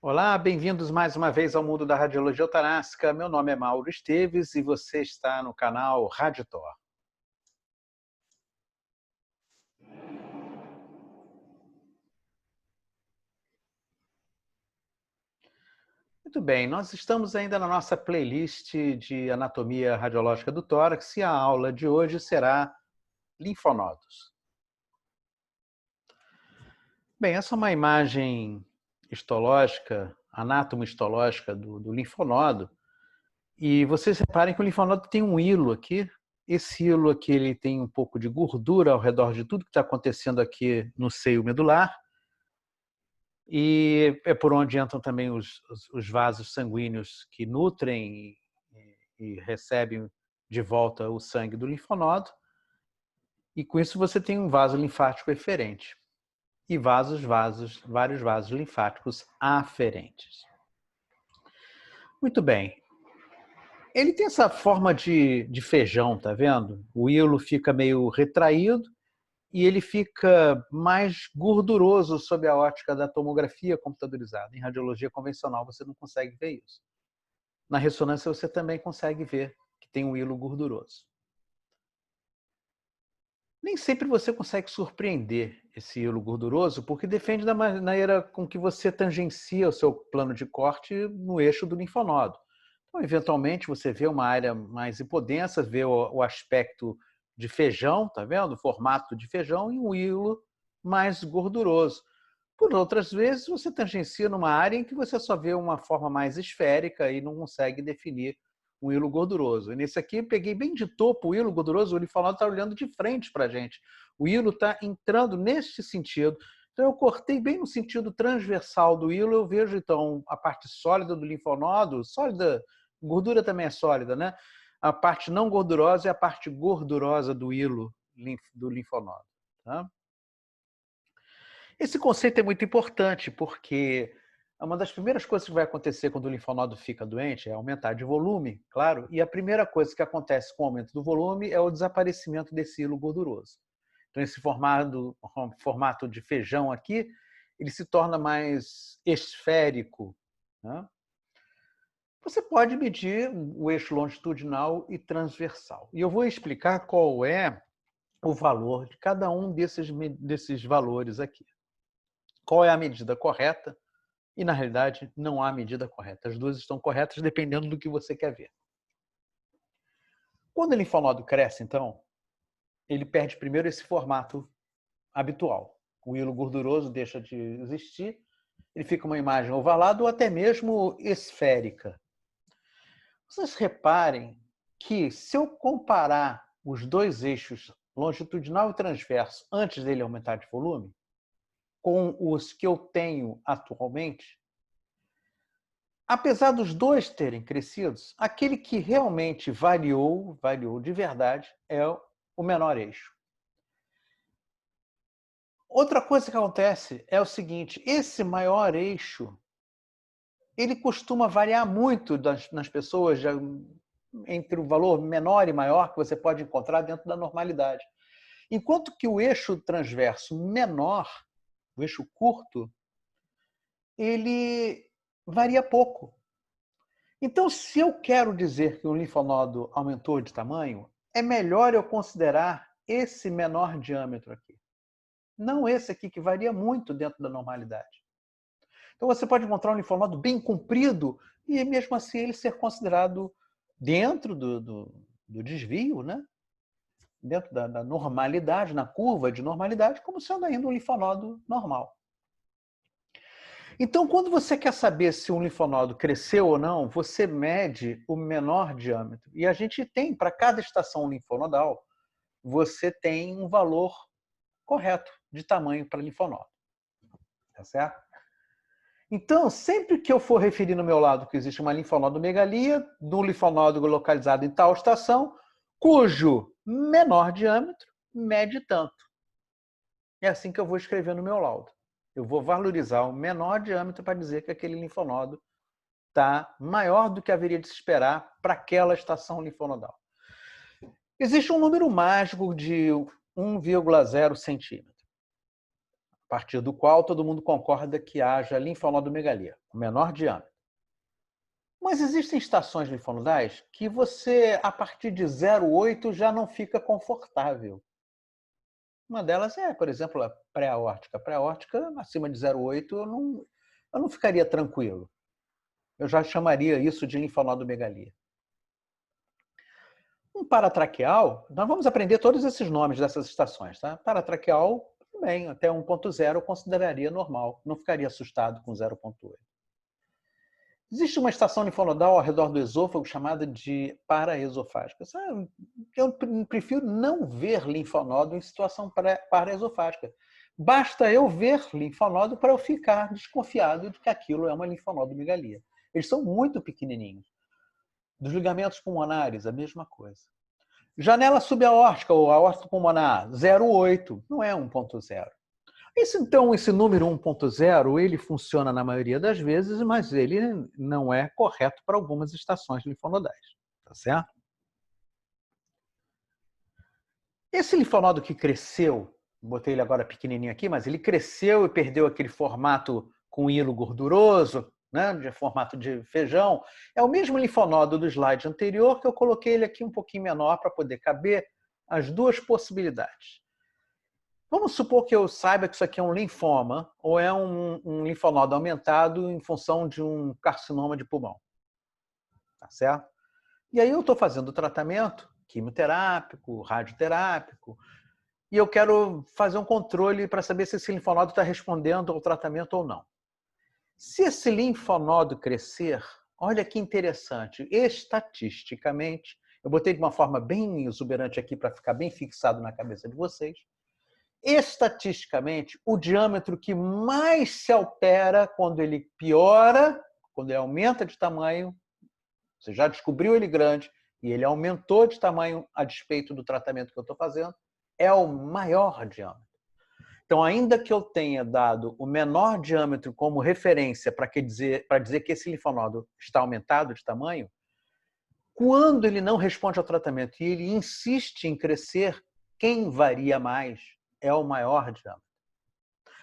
Olá, bem-vindos mais uma vez ao mundo da radiologia eutanásica. Meu nome é Mauro Esteves e você está no canal Raditor. Muito bem, nós estamos ainda na nossa playlist de anatomia radiológica do tórax e a aula de hoje será linfonodos. Bem, essa é uma imagem histológica, anatomo-histológica do linfonodo. E vocês reparem que o linfonodo tem um hilo aqui. Esse hilo aqui ele tem um pouco de gordura ao redor de tudo que está acontecendo aqui no seio medular. E é por onde entram também os vasos sanguíneos que nutrem e recebem de volta o sangue do linfonodo. E com isso você tem um vaso linfático eferente. E vários vasos linfáticos aferentes. Muito bem. Ele tem essa forma de feijão, tá vendo? O hilo fica meio retraído e ele fica mais gorduroso sob a ótica da tomografia computadorizada. Em radiologia convencional você não consegue ver isso. Na ressonância você também consegue ver que tem um hilo gorduroso. Nem sempre você consegue surpreender esse hilo gorduroso, porque depende da maneira com que você tangencia o seu plano de corte no eixo do linfonodo. Então, eventualmente, você vê uma área mais hipodensa, vê o aspecto de feijão, tá vendo? O formato de feijão e um hilo mais gorduroso. Por outras vezes, você tangencia numa área em que você só vê uma forma mais esférica e não consegue definir um hilo gorduroso. E nesse aqui, eu peguei bem de topo o hilo gorduroso, o linfonodo está olhando de frente para a gente. O hilo está entrando neste sentido. Então, eu cortei bem no sentido transversal do hilo, eu vejo, então, a parte sólida do linfonodo, sólida, gordura também é sólida, né? A parte não gordurosa é a parte gordurosa do hilo do linfonodo. Tá? Esse conceito é muito importante, porque uma das primeiras coisas que vai acontecer quando o linfonodo fica doente é aumentar de volume, claro, e a primeira coisa que acontece com o aumento do volume é o desaparecimento desse hilo gorduroso. Então, esse formato de feijão aqui, ele se torna mais esférico. Né? Você pode medir o eixo longitudinal e transversal. E eu vou explicar qual é o valor de cada um desses valores aqui. Qual é a medida correta? E, na realidade, não há medida correta. As duas estão corretas dependendo do que você quer ver. Quando o linfonodo cresce, então, ele perde primeiro esse formato habitual. O hilo gorduroso deixa de existir, ele fica uma imagem ovalada ou até mesmo esférica. Vocês reparem que, se eu comparar os dois eixos, longitudinal e transverso, antes dele aumentar de volume, com os que eu tenho atualmente, apesar dos dois terem crescido, aquele que realmente variou de verdade, é o menor eixo. Outra coisa que acontece é o seguinte, esse maior eixo, ele costuma variar muito nas pessoas, entre o valor menor e maior que você pode encontrar dentro da normalidade. Enquanto que o eixo transverso menor, o eixo curto, ele varia pouco. Então, se eu quero dizer que o linfonodo aumentou de tamanho, é melhor eu considerar esse menor diâmetro aqui. Não esse aqui, que varia muito dentro da normalidade. Então, você pode encontrar um linfonodo bem comprido e, mesmo assim, ele ser considerado dentro do desvio, né? Dentro da normalidade, na curva de normalidade, como sendo ainda um linfonodo normal. Então, quando você quer saber se um linfonodo cresceu ou não, você mede o menor diâmetro. E a gente tem, para cada estação linfonodal, você tem um valor correto de tamanho para linfonodo. Tá certo? Então, sempre que eu for referir no meu lado que existe uma linfonodomegalia, do linfonodo localizado em tal estação, cujo menor diâmetro mede tanto. É assim que eu vou escrever no meu laudo. Eu vou valorizar o menor diâmetro para dizer que aquele linfonodo está maior do que haveria de se esperar para aquela estação linfonodal. Existe um número mágico de 1,0 centímetro. A partir do qual todo mundo concorda que haja linfonodomegalia, o menor diâmetro. Mas existem estações linfonodais que você, a partir de 0,8, já não fica confortável. Uma delas é, por exemplo, a pré-aórtica. A pré-aórtica, acima de 0,8, eu não ficaria tranquilo. Eu já chamaria isso de linfonodomegalia. Um paratraqueal, nós vamos aprender todos esses nomes dessas estações, tá? Paratraqueal, bem, até 1,0 eu consideraria normal, não ficaria assustado com 0,8. Existe uma estação linfonodal ao redor do esôfago chamada de paraesofágica. Eu prefiro não ver linfonodo em situação paraesofágica. Basta eu ver linfonodo para eu ficar desconfiado de que aquilo é uma linfonodomegalia. Eles são muito pequenininhos. Dos ligamentos pulmonares, a mesma coisa. Janela subaórtica ou aórtica pulmonar, 0,8, não é 1,0. Então, esse número 1,0, ele funciona na maioria das vezes, mas ele não é correto para algumas estações linfonodais, tá certo? Esse linfonodo que cresceu, botei ele agora pequenininho aqui, mas ele cresceu e perdeu aquele formato com hilo gorduroso, né, de formato de feijão, é o mesmo linfonodo do slide anterior que eu coloquei ele aqui um pouquinho menor para poder caber as duas possibilidades. Vamos supor que eu saiba que isso aqui é um linfoma ou é um linfonodo aumentado em função de um carcinoma de pulmão. Tá certo? E aí eu estou fazendo o tratamento quimioterápico, radioterápico, e eu quero fazer um controle para saber se esse linfonodo está respondendo ao tratamento ou não. Se esse linfonodo crescer, olha que interessante, estatisticamente, eu botei de uma forma bem exuberante aqui para ficar bem fixado na cabeça de vocês, estatisticamente, o diâmetro que mais se altera quando ele piora, quando ele aumenta de tamanho, você já descobriu ele grande e ele aumentou de tamanho a despeito do tratamento que eu estou fazendo, é o maior diâmetro. Então, ainda que eu tenha dado o menor diâmetro como referência para dizer que esse linfonodo está aumentado de tamanho, quando ele não responde ao tratamento e ele insiste em crescer, quem varia mais é o maior diâmetro.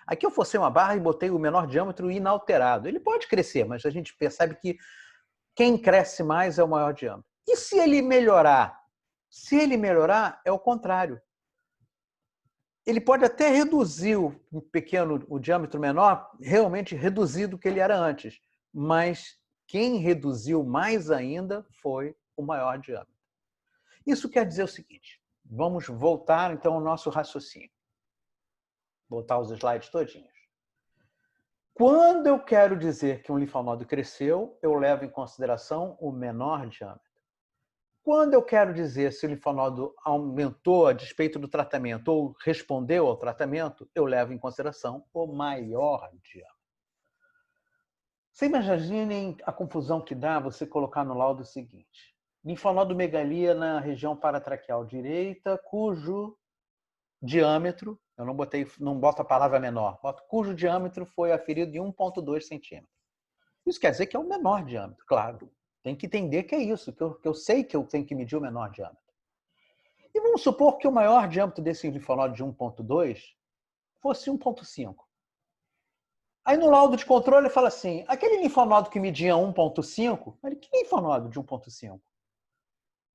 Aqui eu forcei uma barra e botei o menor diâmetro inalterado. Ele pode crescer, mas a gente percebe que quem cresce mais é o maior diâmetro. E se ele melhorar? Se ele melhorar, é o contrário. Ele pode até reduzir o diâmetro menor, realmente reduzir do que ele era antes. Mas quem reduziu mais ainda foi o maior diâmetro. Isso quer dizer o seguinte, vamos voltar então ao nosso raciocínio. Voltar os slides todinhos. Quando eu quero dizer que um linfonodo cresceu, eu levo em consideração o menor diâmetro. Quando eu quero dizer se o linfonodo aumentou a despeito do tratamento ou respondeu ao tratamento, eu levo em consideração o maior diâmetro. Você imaginem a confusão que dá você colocar no laudo o seguinte: linfonodomegalia na região paratraqueal direita, cujo diâmetro, eu não boto a palavra menor, cujo diâmetro foi aferido de 1,2 centímetros. Isso quer dizer que é o menor diâmetro, claro. Tem que entender que é isso, que eu sei que eu tenho que medir o menor diâmetro. E vamos supor que o maior diâmetro desse linfonodo de 1,2 fosse 1,5. Aí no laudo de controle ele fala assim, aquele linfonodo que media 1,5, que linfonodo de 1,5?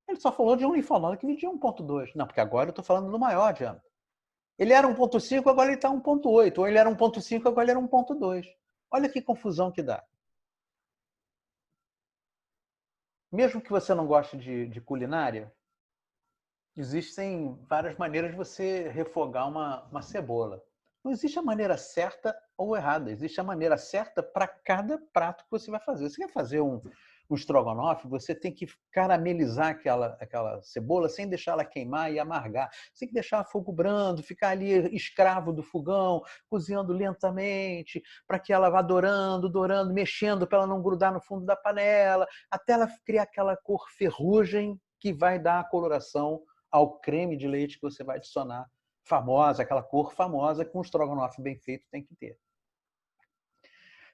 Ele só falou de um linfonodo que media 1,2. Não, porque agora eu estou falando do maior diâmetro. Ele era 1,5, agora ele está 1,8. Ou ele era 1,5, agora ele era 1,2. Olha que confusão que dá. Mesmo que você não goste de culinária, existem várias maneiras de você refogar uma cebola. Não existe a maneira certa ou errada. Existe a maneira certa para cada prato que você vai fazer. Você quer fazer um estrogonofe, você tem que caramelizar aquela cebola sem deixar ela queimar e amargar. Você tem que deixar a fogo brando, ficar ali escravo do fogão, cozinhando lentamente, para que ela vá dourando, mexendo para ela não grudar no fundo da panela, até ela criar aquela cor ferrugem que vai dar a coloração ao creme de leite que você vai adicionar, famosa, aquela cor famosa que um estrogonofe bem feito tem que ter.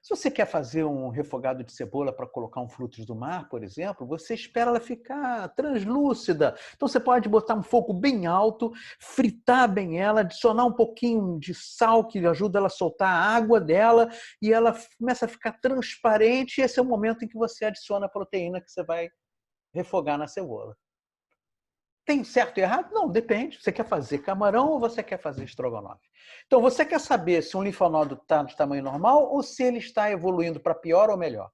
Se você quer fazer um refogado de cebola para colocar um frutos do mar, por exemplo, você espera ela ficar translúcida. Então você pode botar um fogo bem alto, fritar bem ela, adicionar um pouquinho de sal que ajuda ela a soltar a água dela e ela começa a ficar transparente. E esse é o momento em que você adiciona a proteína que você vai refogar na cebola. Tem certo e errado? Não, depende. Você quer fazer camarão ou você quer fazer estrogonofe? Então, você quer saber se um linfonodo está de tamanho normal ou se ele está evoluindo para pior ou melhor?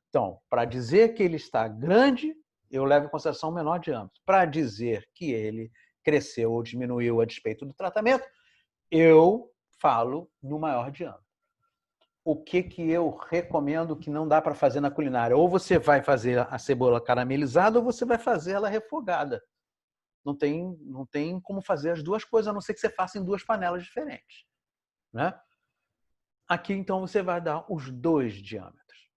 Então, para dizer que ele está grande, eu levo em consideração o menor diâmetro. Para dizer que ele cresceu ou diminuiu a despeito do tratamento, eu falo no maior diâmetro. O que eu recomendo que não dá para fazer na culinária? Ou você vai fazer a cebola caramelizada ou você vai fazer ela refogada. Não tem como fazer as duas coisas, a não ser que você faça em duas panelas diferentes. Né? Aqui, então, você vai dar os dois diâmetros.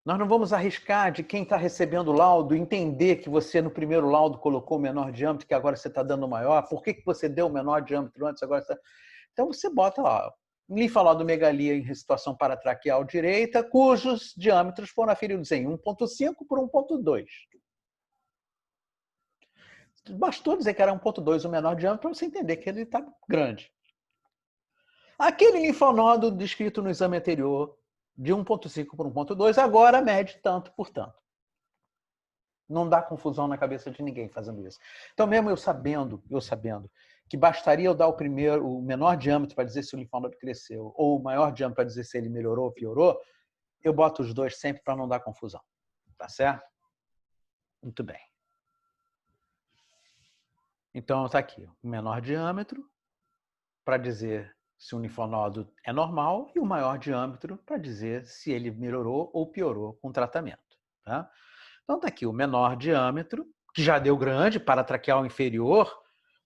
Nós não vamos arriscar de quem está recebendo o laudo entender que você, no primeiro laudo, colocou o menor diâmetro, que agora você está dando o maior. Por que você deu o menor diâmetro antes, agora você... Então, você bota lá, linfonodomegalia em situação paratraqueal direita, cujos diâmetros foram aferidos em 1,5 por 1,2. Bastou dizer que era 1,2 o menor diâmetro para você entender que ele está grande. Aquele linfonodo descrito no exame anterior, de 1,5 por 1,2, agora mede tanto por tanto. Não dá confusão na cabeça de ninguém fazendo isso. Então, mesmo eu sabendo que bastaria eu dar o menor diâmetro para dizer se o linfonodo cresceu, ou o maior diâmetro para dizer se ele melhorou ou piorou, eu boto os dois sempre para não dar confusão. Tá certo? Muito bem. Então, está aqui o menor diâmetro para dizer se o linfonodo é normal e o maior diâmetro para dizer se ele melhorou ou piorou com o tratamento. Tá? Então, está aqui o menor diâmetro, que já deu grande, paratraqueal inferior.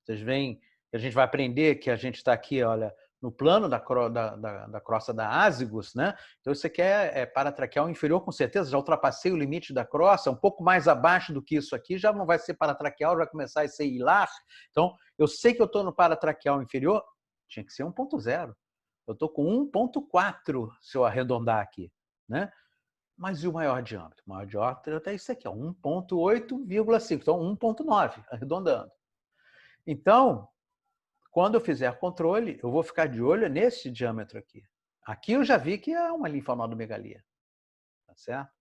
Vocês veem que a gente vai aprender que a gente está aqui, olha, no plano da crosta da ásigos, né? Então, isso aqui é paratraqueal inferior, com certeza. Já ultrapassei o limite da crosta, um pouco mais abaixo do que isso aqui, já não vai ser paratraqueal, vai começar a ser hilar. Então, eu sei que eu estou no paratraqueal inferior, tinha que ser 1,0. Eu estou com 1,4 se eu arredondar aqui, né? Mas e o maior diâmetro? O maior diâmetro é isso aqui, 1,8,5. Então, 1,9, arredondando. Então, quando eu fizer controle, eu vou ficar de olho nesse diâmetro aqui. Aqui eu já vi que é uma linfonodomegalia. Tá certo?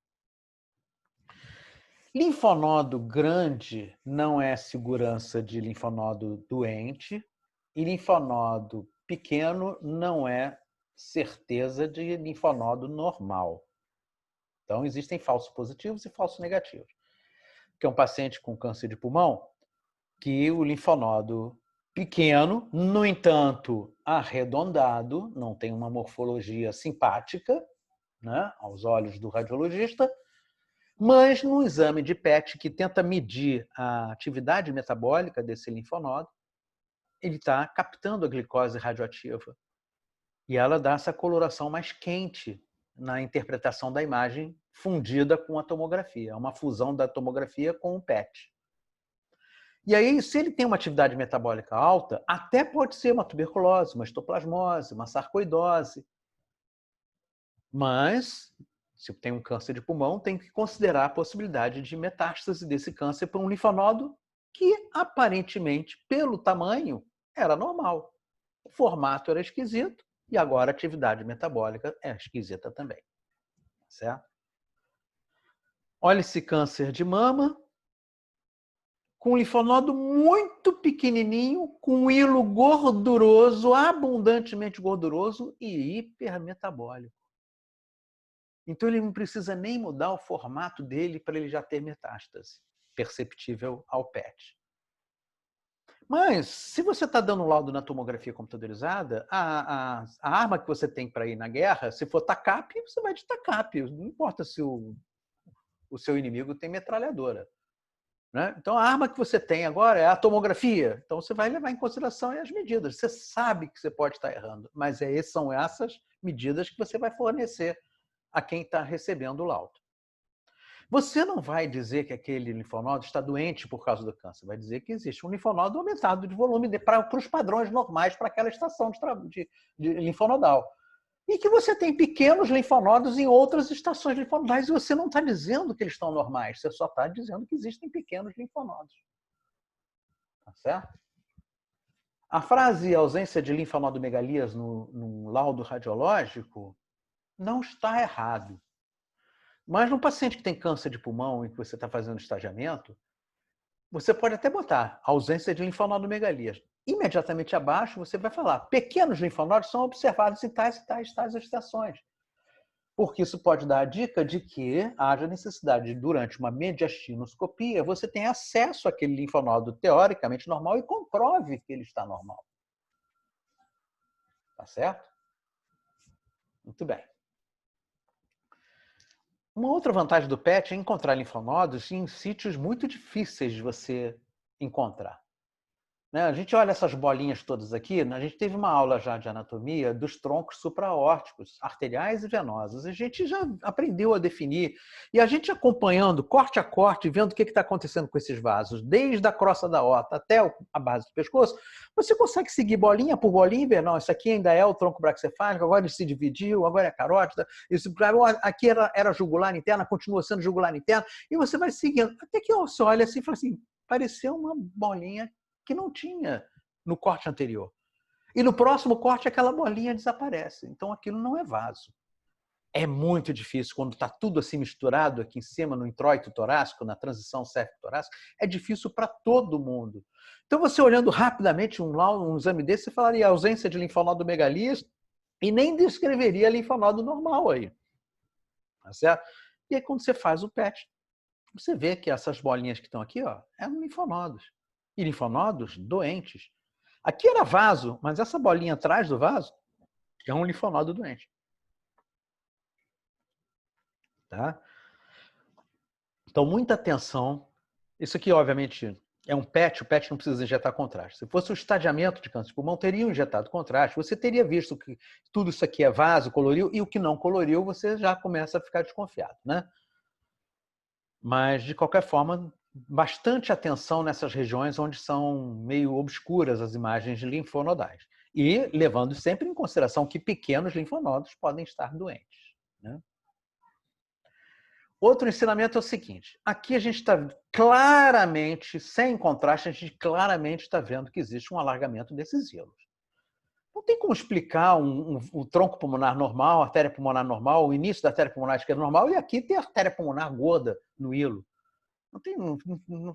Linfonodo grande não é segurança de linfonodo doente. E linfonodo pequeno não é certeza de linfonodo normal. Então, existem falsos positivos e falsos negativos. Que é um paciente com câncer de pulmão, que o linfonodo pequeno, no entanto, arredondado, não tem uma morfologia simpática, né, aos olhos do radiologista, mas no exame de PET, que tenta medir a atividade metabólica desse linfonodo, ele está captando a glicose radioativa. E ela dá essa coloração mais quente na interpretação da imagem fundida com a tomografia. É uma fusão da tomografia com o PET. E aí, se ele tem uma atividade metabólica alta, até pode ser uma tuberculose, uma histoplasmose, uma sarcoidose. Mas, se tem um câncer de pulmão, tem que considerar a possibilidade de metástase desse câncer para um linfonodo que, aparentemente, pelo tamanho, era normal. O formato era esquisito e agora a atividade metabólica é esquisita também. Certo? Olha esse câncer de mama, com um linfonodo muito pequenininho, com um hilo gorduroso, abundantemente gorduroso e hipermetabólico. Então, ele não precisa nem mudar o formato dele para ele já ter metástase, perceptível ao PET. Mas, se você está dando laudo na tomografia computadorizada, a arma que você tem para ir na guerra, se for TACAP, você vai de TACAP. Não importa se o seu inimigo tem metralhadora. Né? Então, a arma que você tem agora é a tomografia. Então, você vai levar em consideração as medidas. Você sabe que você pode estar errando, mas são essas medidas que você vai fornecer a quem está recebendo o laudo. Você não vai dizer que aquele linfonodo está doente por causa do câncer. Vai dizer que existe um linfonodo aumentado de volume para os padrões normais para aquela estação de linfonodal. E que você tem pequenos linfonodos em outras estações linfonodais e você não está dizendo que eles estão normais, você só está dizendo que existem pequenos linfonodos. Tá certo? A frase ausência de linfonodomegalias no laudo radiológico não está errado. Mas no paciente que tem câncer de pulmão e que você está fazendo estagiamento, você pode até botar ausência de linfonodomegalias. Imediatamente abaixo você vai falar pequenos linfonodos são observados em tais estações. Porque isso pode dar a dica de que haja necessidade, durante uma mediastinoscopia, você tenha acesso àquele linfonodo teoricamente normal e comprove que ele está normal. Tá certo? Muito bem. Uma outra vantagem do PET é encontrar linfonodos em sítios muito difíceis de você encontrar. A gente olha essas bolinhas todas aqui, a gente teve uma aula já de anatomia dos troncos supraórticos, arteriais e venosos. A gente já aprendeu a definir. E a gente acompanhando corte a corte, vendo o que está acontecendo com esses vasos, desde a crosta da aorta até a base do pescoço, você consegue seguir bolinha por bolinha e ver, não, isso aqui ainda é o tronco braquicefálico, agora ele se dividiu, agora é a carótida, isso, aqui era jugular interna, continua sendo jugular interna, e você vai seguindo. Até que você olha assim e fala assim, pareceu uma bolinha que não tinha no corte anterior. E no próximo corte aquela bolinha desaparece. Então aquilo não é vaso. É muito difícil quando está tudo assim misturado aqui em cima no introito torácico, na transição cérvico-torácica, é difícil para todo mundo. Então você olhando rapidamente um exame desse, você falaria ausência de linfonodomegalias e nem descreveria linfonodo normal aí. Tá certo? E aí quando você faz o PET, você vê que essas bolinhas que estão aqui, ó, eram linfonodos. E linfonodos doentes. Aqui era vaso, mas essa bolinha atrás do vaso é um linfonodo doente. Tá? Então, muita atenção. Isso aqui, obviamente, é um PET. O PET não precisa injetar contraste. Se fosse o estadiamento de câncer de pulmão, teriam injetado contraste. Você teria visto que tudo isso aqui é vaso, coloriu, e o que não coloriu, você já começa a ficar desconfiado, né? Mas, de qualquer forma, bastante atenção nessas regiões onde são meio obscuras as imagens linfonodais. E levando sempre em consideração que pequenos linfonodos podem estar doentes. Né? Outro ensinamento é o seguinte, aqui a gente está claramente, sem contraste, a gente claramente está vendo que existe um alargamento desses hilos. Não tem como explicar o tronco pulmonar normal, a artéria pulmonar normal, o início da artéria pulmonar esquerda normal, e aqui tem a artéria pulmonar gorda no hilo.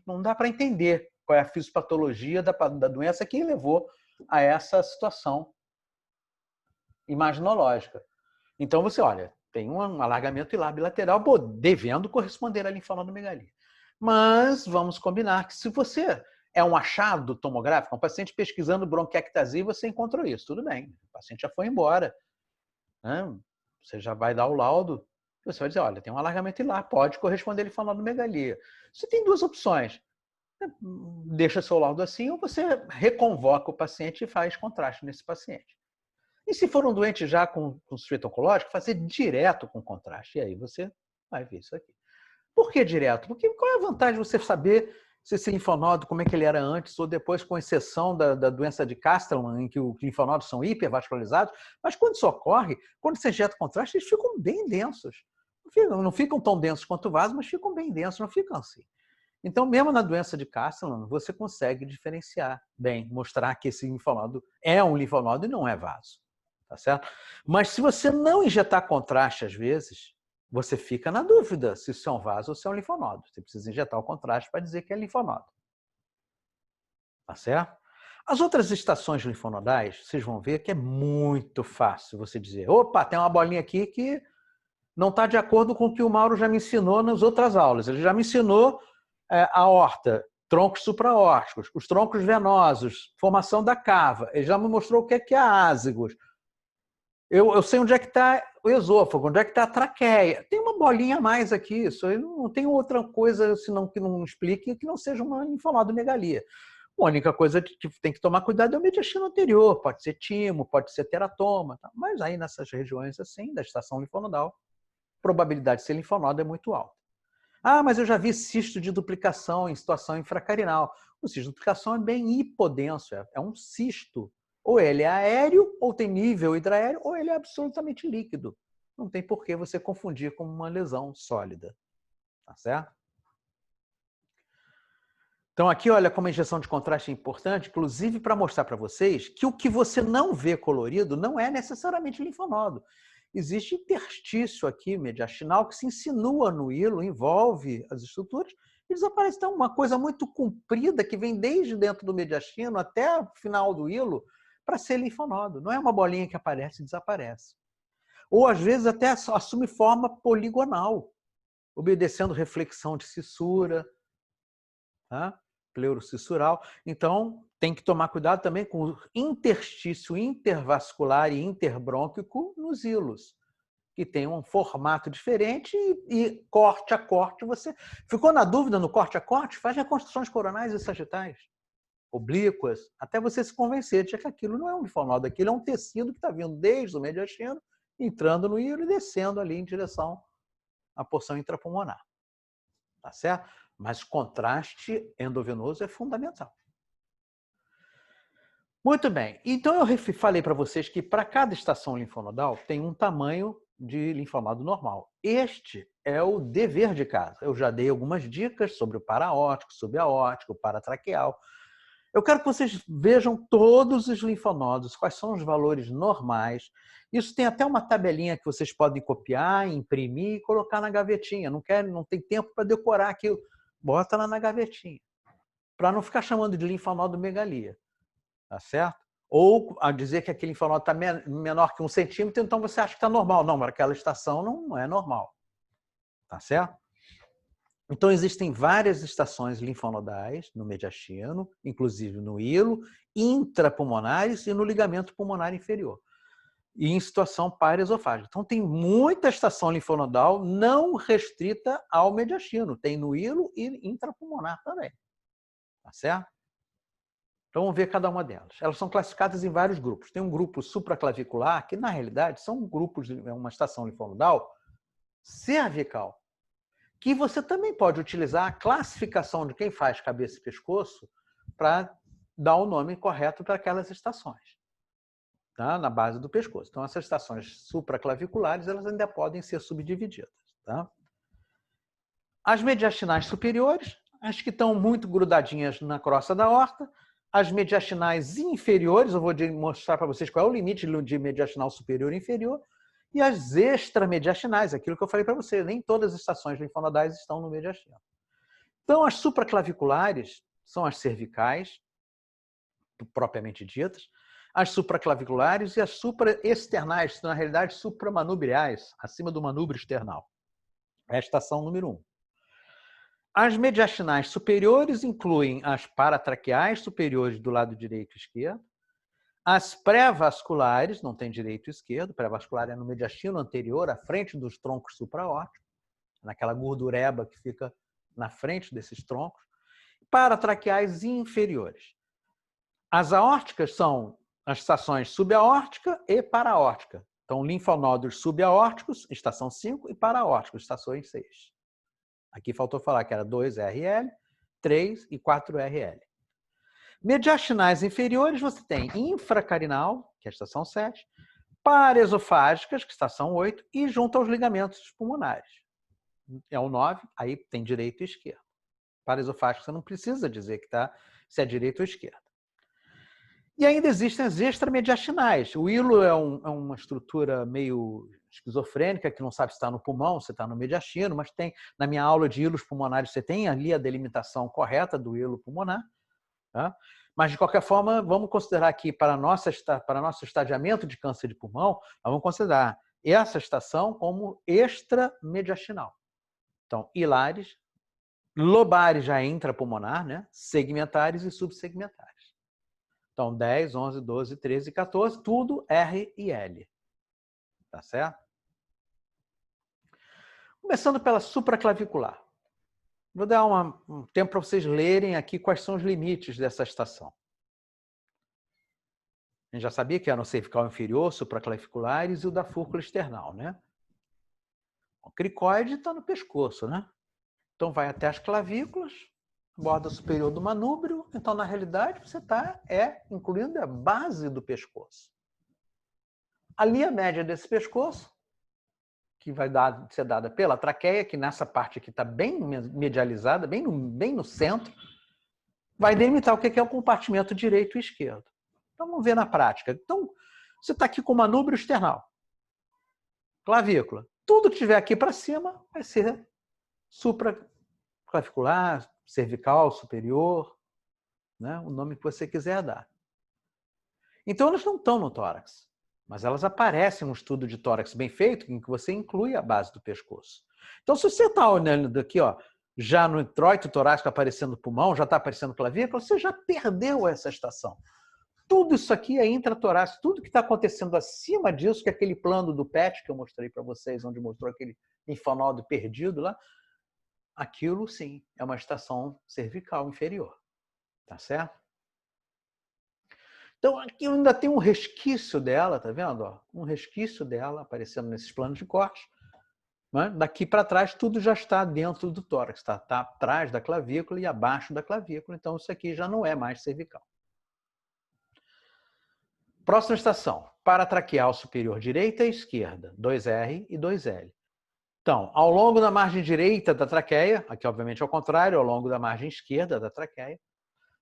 Não dá para entender qual é a fisiopatologia da doença que levou a essa situação imaginológica. Então você olha, tem um alargamento hilar bilateral devendo corresponder à linfonodomegalia. Mas vamos combinar que se você é um achado tomográfico, um paciente pesquisando bronquiectasia, você encontrou isso, tudo bem, o paciente já foi embora. Né? Você já vai dar o laudo, você vai dizer, olha, tem um alargamento hilar, pode corresponder à linfonodomegalia. Você tem duas opções. Deixa seu laudo assim ou você reconvoca o paciente e faz contraste nesse paciente. E se for um doente já com suspeita oncológica, fazer direto com contraste. E aí você vai ver isso aqui. Por que direto? Porque qual é a vantagem de você saber se esse linfonodo, como é que ele era antes ou depois, com exceção da doença de Castleman, em que os linfonodos são hipervascularizados, mas quando isso ocorre, quando você injeta contraste, eles ficam bem densos. Não ficam tão densos quanto o vaso, mas ficam bem densos, não ficam assim. Então, mesmo na doença de Castleman, você consegue diferenciar bem, mostrar que esse linfonodo é um linfonodo e não é vaso. Tá certo? Mas se você não injetar contraste às vezes, você fica na dúvida se isso é um vaso ou se é um linfonodo. Você precisa injetar o contraste para dizer que é linfonodo. Tá certo? As outras estações linfonodais, vocês vão ver que é muito fácil você dizer, opa, tem uma bolinha aqui que não está de acordo com o que o Mauro já me ensinou nas outras aulas. Ele já me ensinou a aorta, troncos supraórticos, os troncos venosos, formação da cava. Ele já me mostrou o que é a ázigos. Eu sei onde é que está o esôfago, onde é que está a traqueia. Tem uma bolinha a mais aqui, isso aí não tem outra coisa senão que não explique que não seja uma linfonodomegalia. A única coisa que tem que tomar cuidado é o mediastino anterior, pode ser timo, pode ser teratoma, tá? Mas aí nessas regiões assim, da estação linfonodal, a probabilidade de ser linfonodo é muito alta. Ah, mas eu já vi cisto de duplicação em situação infracarinal. O cisto de duplicação é bem hipodenso, é um cisto Ou ele é aéreo, ou tem nível hidraéreo, ou ele é absolutamente líquido. Não tem por que você confundir com uma lesão sólida. Tá certo? Então aqui, olha como a injeção de contraste é importante, inclusive para mostrar para vocês que o que você não vê colorido não é necessariamente linfonodo. Existe interstício aqui mediastinal que se insinua no hilo, envolve as estruturas e desaparece. Então, uma coisa muito comprida que vem desde dentro do mediastino até o final do hilo para ser linfonodo. Não é uma bolinha que aparece e desaparece. Ou, às vezes, até assume forma poligonal, obedecendo reflexão de cissura, tá? Pleurocissural. Então, tem que tomar cuidado também com o interstício intervascular e interbrônquico nos hilos, que tem um formato diferente e corte a corte você... Ficou na dúvida no corte a corte? Faz reconstruções coronais e sagitais, oblíquas, até você se convencer de que aquilo não é um linfonodo, aquilo é um tecido que está vindo desde o mediastino, entrando no hilo e descendo ali em direção à porção intrapulmonar. Tá certo? Mas contraste endovenoso é fundamental. Muito bem. Então, eu falei para vocês que para cada estação linfonodal tem um tamanho de linfonodo normal. Este é o dever de casa. Eu já dei algumas dicas sobre o paraórtico, subaórtico, paratraqueal. Eu quero que vocês vejam todos os linfonodos, quais são os valores normais. Isso tem até uma tabelinha que vocês podem copiar, imprimir e colocar na gavetinha. Não tem tempo para decorar aquilo. Bota lá na gavetinha, para não ficar chamando de linfonodomegalia, tá certo? Ou a dizer que aquele linfonodo está menor que 1 centímetro, então você acha que está normal. Não, mas aquela estação não é normal, tá certo? Então, existem várias estações linfonodais no mediastino, inclusive no hilo, intrapulmonares e no ligamento pulmonar inferior, e em situação paraesofágica. Então, tem muita estação linfonodal não restrita ao mediastino. Tem no hilo e intrapulmonar também. Tá certo? Então, vamos ver cada uma delas. Elas são classificadas em vários grupos. Tem um grupo supraclavicular, que, na realidade, são grupos de uma estação linfonodal cervical, que você também pode utilizar a classificação de quem faz cabeça e pescoço para dar o nome correto para aquelas estações, tá? Na base do pescoço. Então, essas estações supraclaviculares, elas ainda podem ser subdivididas. Tá? As mediastinais superiores, as que estão muito grudadinhas na crosta da aorta, as mediastinais inferiores, eu vou mostrar para vocês qual é o limite de mediastinal superior e inferior, e as extramediastinais, aquilo que eu falei para vocês, nem todas as estações linfonodais estão no mediastino. Então, as supraclaviculares são as cervicais, propriamente ditas, as supraclaviculares e as supraesternais, que são, na realidade, supramanubriais, acima do manubrio external. É a estação número 1. As mediastinais superiores incluem as paratraqueais superiores do lado direito e esquerdo, as pré-vasculares, não tem direito e esquerdo, pré-vascular é no mediastino anterior, à frente dos troncos supraórticos, naquela gordureba que fica na frente desses troncos, paratraqueais inferiores. As aórticas são as estações subaórtica e paraórtica. Então, linfonodos subaórticos, estação 5, e paraórticos, estações 6. Aqui faltou falar que era 2RL, 3 e 4RL. Mediastinais inferiores, você tem infracarinal, que é a estação 7, paraesofágicas, que é a estação 8, e junto aos ligamentos pulmonares. É o 9, aí tem direito e esquerdo. Paraesofágico, você não precisa dizer que se é direito ou esquerda. E ainda existem as extramediastinais. O hilo é uma estrutura meio esquizofrênica, que não sabe se está no pulmão, se está no mediastino, mas tem, na minha aula de hilos pulmonares, você tem ali a delimitação correta do hilo pulmonar. Tá? Mas, de qualquer forma, vamos considerar aqui, para nosso estadiamento de câncer de pulmão, vamos considerar essa estação como extramediastinal. Então, hilares, lobares já é intrapulmonar, né? Segmentares e subsegmentares. Então, 10, 11, 12, 13 e 14, tudo R e L. Tá certo? Começando pela supraclavicular. Vou dar um tempo para vocês lerem aqui quais são os limites dessa estação. A gente já sabia que era o cervical inferior, supraclaviculares e o da fúrcula external, né? O cricoide está no pescoço, né? Então vai até as clavículas, borda superior do manúbrio, então, na realidade, você está incluindo a base do pescoço. A linha média desse pescoço, que vai ser dada pela traqueia, que nessa parte aqui está bem medializada, bem no centro, vai delimitar o que é o compartimento direito e esquerdo. Então, vamos ver na prática. Então, você está aqui com o manúbrio external, clavícula. Tudo que tiver aqui para cima vai ser supraclavicular, cervical, superior, né? O nome que você quiser dar. Então, elas não estão no tórax, mas elas aparecem no estudo de tórax bem feito, em que você inclui a base do pescoço. Então, se você está olhando aqui, ó, já no introito torácico aparecendo o pulmão, já está aparecendo clavícula, você já perdeu essa estação. Tudo isso aqui é intratorácico, tudo que está acontecendo acima disso, que é aquele plano do PET que eu mostrei para vocês, onde mostrou aquele linfonodo perdido lá, aquilo sim é uma estação cervical inferior, tá certo? Então aqui ainda tem um resquício dela, tá vendo? Ó? Um resquício dela aparecendo nesses planos de corte. Né? Daqui para trás tudo já está dentro do tórax, está atrás da clavícula e abaixo da clavícula, então isso aqui já não é mais cervical. Próxima estação, paratraqueal superior direita e esquerda, 2R e 2L. Então, ao longo da margem direita da traqueia, aqui obviamente ao contrário, ao longo da margem esquerda da traqueia,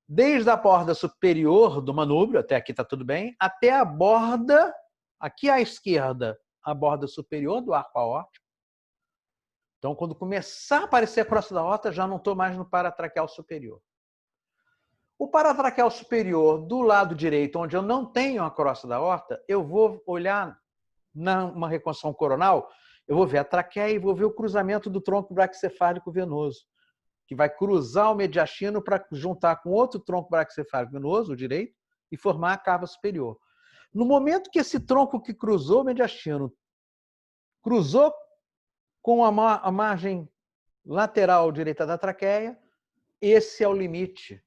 desde a borda superior do manúbrio, até aqui está tudo bem, até a borda, aqui à esquerda, a borda superior do arco aórtico. Então, quando começar a aparecer a crosta da aorta, já não estou mais no paratraqueal superior. O paratraqueal superior do lado direito, onde eu não tenho a crosta da aorta, eu vou olhar numa reconstrução coronal, eu vou ver a traqueia e vou ver o cruzamento do tronco braquicefálico venoso, que vai cruzar o mediastino para juntar com outro tronco braquicefálico venoso, o direito, e formar a cava superior. No momento que esse tronco que cruzou o mediastino cruzou com a margem lateral direita da traqueia, esse é o limite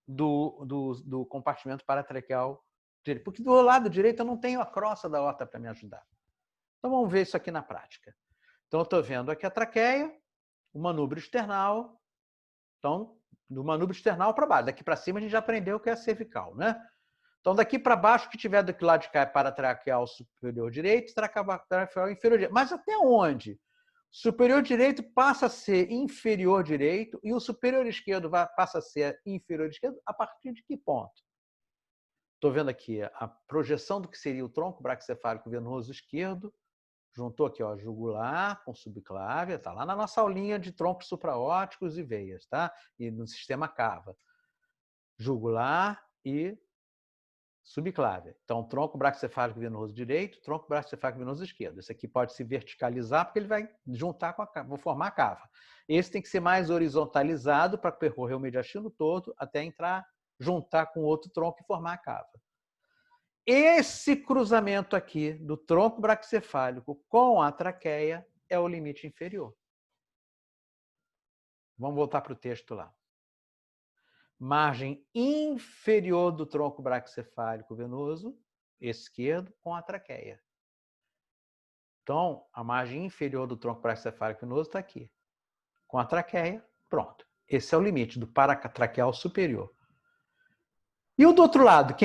do compartimento paratraqueal direito. Porque do lado direito eu não tenho a crosta da aorta para me ajudar. Então vamos ver isso aqui na prática. Então eu estou vendo aqui a traqueia, o manúbrio external. Então, do manúbrio external para baixo. Daqui para cima a gente já aprendeu o que é a cervical, né? Então, daqui para baixo, o que tiver do lado de cá é paratraqueal superior direito, paratraqueal inferior direito. Mas até onde? Superior direito passa a ser inferior direito e o superior esquerdo passa a ser inferior esquerdo a partir de que ponto? Estou vendo aqui a projeção do que seria o tronco braquicefálico venoso esquerdo. Juntou aqui, ó, jugular com subclávia, tá lá na nossa aulinha de troncos supraóticos e veias, tá? E no sistema cava. Jugular e subclávia. Então, tronco braquicefálico venoso direito, tronco braquicefálico venoso esquerdo. Esse aqui pode se verticalizar porque ele vai juntar com a cava, vou formar a cava. Esse tem que ser mais horizontalizado para percorrer o mediastino todo até entrar, juntar com outro tronco e formar a cava. Esse cruzamento aqui do tronco braquicefálico com a traqueia é o limite inferior. Vamos voltar para o texto lá. Margem inferior do tronco braquicefálico venoso esquerdo com a traqueia. Então, a margem inferior do tronco braquicefálico venoso está aqui. Com a traqueia, pronto. Esse é o limite do paratraqueal superior. E o do outro lado,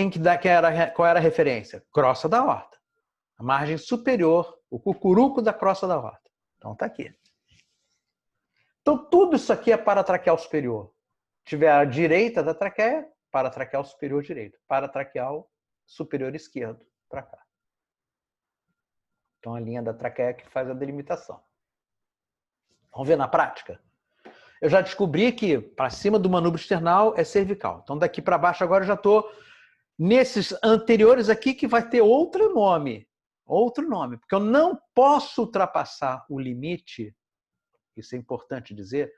qual era a referência? Crosta da aorta. A margem superior, o cucuruco da crosta da aorta. Então, está aqui. Então, tudo isso aqui é paratraqueal superior. Tiver a direita da traqueia, paratraqueal superior direito. Paratraqueal superior esquerdo, para cá. Então, a linha da traqueia que faz a delimitação. Vamos ver na prática? Eu já descobri que para cima do manúbrio external é cervical. Então, daqui para baixo agora eu já estou nesses anteriores aqui que vai ter outro nome. Outro nome. Porque eu não posso ultrapassar o limite, isso é importante dizer,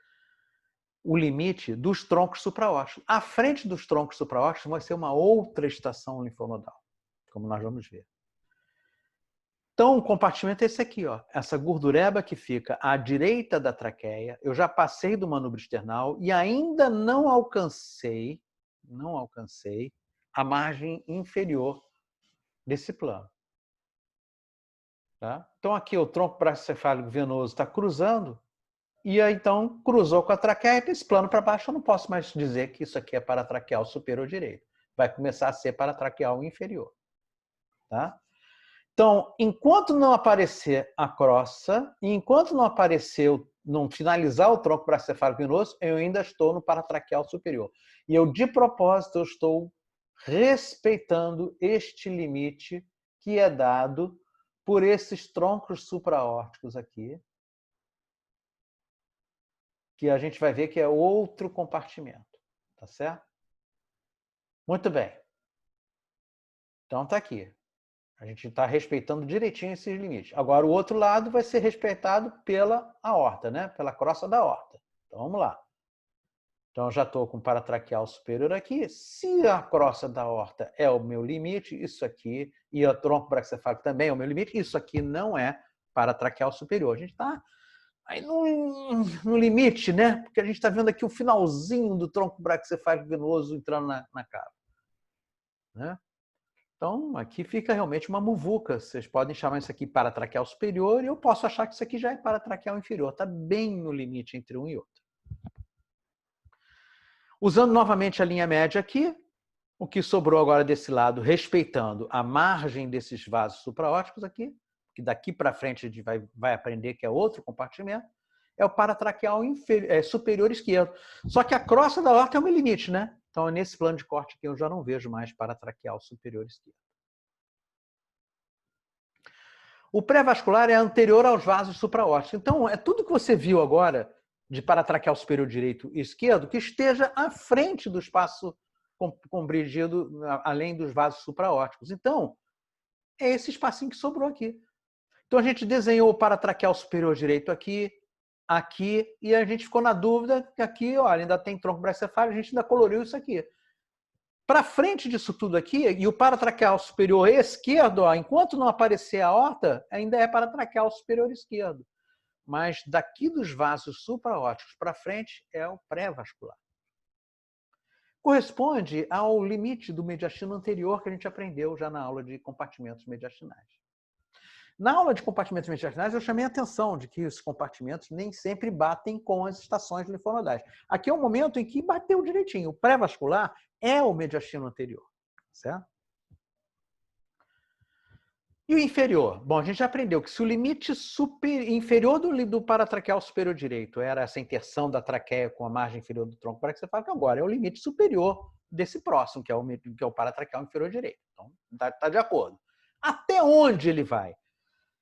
o limite dos troncos supraósseos. À frente dos troncos supraósseos vai ser uma outra estação linfonodal, como nós vamos ver. Então, o compartimento é esse aqui, ó. Essa gordureba que fica à direita da traqueia. Eu já passei do manúbrio external e ainda não alcancei a margem inferior desse plano. Tá? Então, aqui o tronco braquicefálico venoso está cruzando E aí, então, cruzou com a traqueia, esse plano para baixo, eu não posso mais dizer que isso aqui é paratraqueal superior direito. Vai começar a ser paratraqueal inferior. Tá? Então, enquanto não aparecer a crosta, e enquanto não apareceu, não finalizar o tronco bracicefálico venoso, eu ainda estou no paratraqueal superior. E eu, de propósito, eu estou respeitando este limite que é dado por esses troncos supraórticos aqui, que a gente vai ver que é outro compartimento, tá certo? Muito bem. Então tá aqui. A gente está respeitando direitinho esses limites. Agora, o outro lado vai ser respeitado pela aorta, né? Pela crosta da aorta. Então, vamos lá. Então, eu já estou com o paratraqueal superior aqui. Se a crosta da aorta é o meu limite, isso aqui, e o tronco bracicefálico também é o meu limite, isso aqui não é paratraqueal superior. A gente está aí no limite, né? Porque a gente está vendo aqui o finalzinho do tronco bracicefálico venoso entrando na cava, né? Então, aqui fica realmente uma muvuca. Vocês podem chamar isso aqui paratraqueal superior e eu posso achar que isso aqui já é paratraqueal inferior. Está bem no limite entre um e outro. Usando novamente a linha média aqui, o que sobrou agora desse lado, respeitando a margem desses vasos supraóticos aqui, que daqui para frente a gente vai aprender que é outro compartimento, é o paratraqueal superior esquerdo. Só que a crosta da aorta é o meu limite, né? Então, nesse plano de corte aqui, eu já não vejo mais paratraqueal superior esquerdo. O pré-vascular é anterior aos vasos supraórticos. Então, é tudo que você viu agora de paratraqueal superior direito e esquerdo que esteja à frente do espaço compreendido além dos vasos supraórticos. Então, é esse espacinho que sobrou aqui. Então, a gente desenhou o paratraqueal superior direito aqui, aqui, e a gente ficou na dúvida que aqui, olha, ainda tem tronco bracicefálico, a gente ainda coloriu isso aqui. Para frente disso tudo aqui, e o paratraqueal superior esquerdo, ó, enquanto não aparecer a aorta, ainda é paratraqueal superior esquerdo. Mas daqui dos vasos supraóticos para frente é o pré-vascular. Corresponde ao limite do mediastino anterior que a gente aprendeu já na aula de compartimentos mediastinais. Na aula de compartimentos mediastinais, eu chamei a atenção de que os compartimentos nem sempre batem com as estações linfonodais. Aqui é o momento em que bateu direitinho. O pré-vascular é o mediastino anterior, certo? E o inferior? Bom, a gente já aprendeu que se o limite inferior do paratraqueal superior direito era essa inserção da traqueia com a margem inferior do tronco brachiocefalos, agora é o limite superior desse próximo, que é o paratraqueal inferior direito. Então, está de acordo. Até onde ele vai?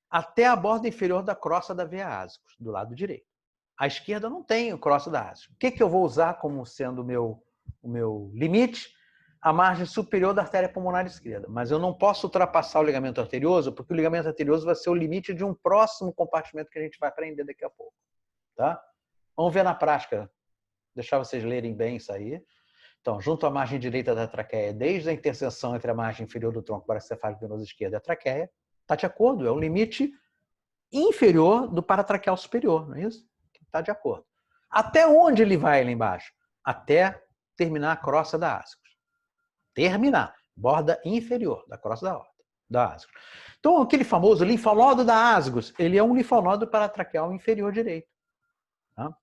Até a borda inferior da crosta da veia ascus, do lado direito. À esquerda não tem crosta da ascus. O que eu vou usar como sendo o meu limite? A margem superior da artéria pulmonar esquerda. Mas eu não posso ultrapassar o ligamento arterioso, porque o ligamento arterioso vai ser o limite de um próximo compartimento que a gente vai aprender daqui a pouco. Tá? Vamos ver na prática. Deixar vocês lerem bem isso aí. Então, junto à margem direita da traqueia, desde a interseção entre a margem inferior do tronco brachiocefalos venoso esquerdo e a traqueia, está de acordo, é o limite inferior do paratraqueal superior, não é isso? Está de acordo. Até onde ele vai lá embaixo? Até terminar a crosta da ascus. Terminar. Borda inferior da crosta da ascus. Então, aquele famoso linfonodo da ascus, ele é um linfonodo paratraqueal inferior direito. Tá?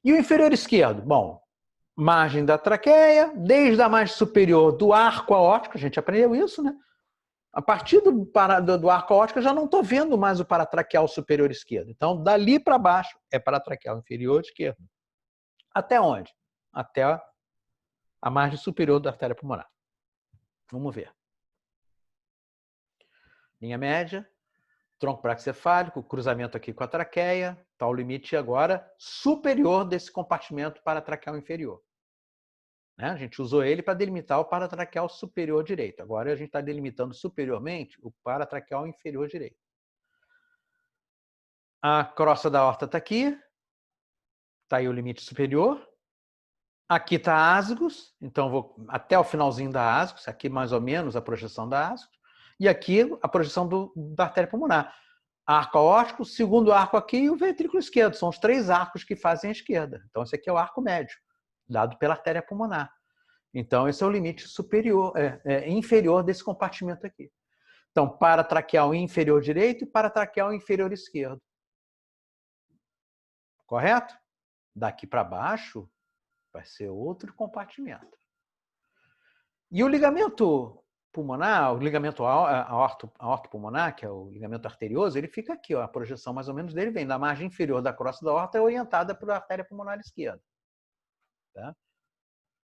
E o inferior esquerdo? Bom, margem da traqueia, desde a margem superior do arco aórtico, a gente aprendeu isso, né? A partir do arco aórtico, eu já não estou vendo mais o paratraqueal superior esquerdo. Então, dali para baixo, é paratraqueal inferior esquerdo. Até onde? Até a margem superior da artéria pulmonar. Vamos ver. Linha média, tronco brachicefálico, cruzamento aqui com a traqueia, está o limite agora superior desse compartimento paratraqueal inferior. A gente usou ele para delimitar o paratraqueal superior direito. Agora a gente está delimitando superiormente o paratraqueal inferior direito. A crosta da aorta está aqui. Está aí o limite superior. Aqui está a ascus. Então, vou até o finalzinho da ascus. Aqui, mais ou menos, a projeção da ascus. E aqui, a projeção da artéria pulmonar. Arco aórtico, segundo arco aqui e o ventrículo esquerdo. São os três arcos que fazem a esquerda. Então, esse aqui é o arco médio, dado pela artéria pulmonar. Então, esse é o limite superior, inferior desse compartimento aqui. Então, paratraqueal inferior direito e paratraqueal inferior esquerdo. correto? Daqui para baixo vai ser outro compartimento. E o ligamento pulmonar, o ligamento aortopulmonar, que é o ligamento arterioso, ele fica aqui, ó, a projeção mais ou menos dele vem da margem inferior da crosta da aorta, é orientada para a artéria pulmonar esquerda. Tá?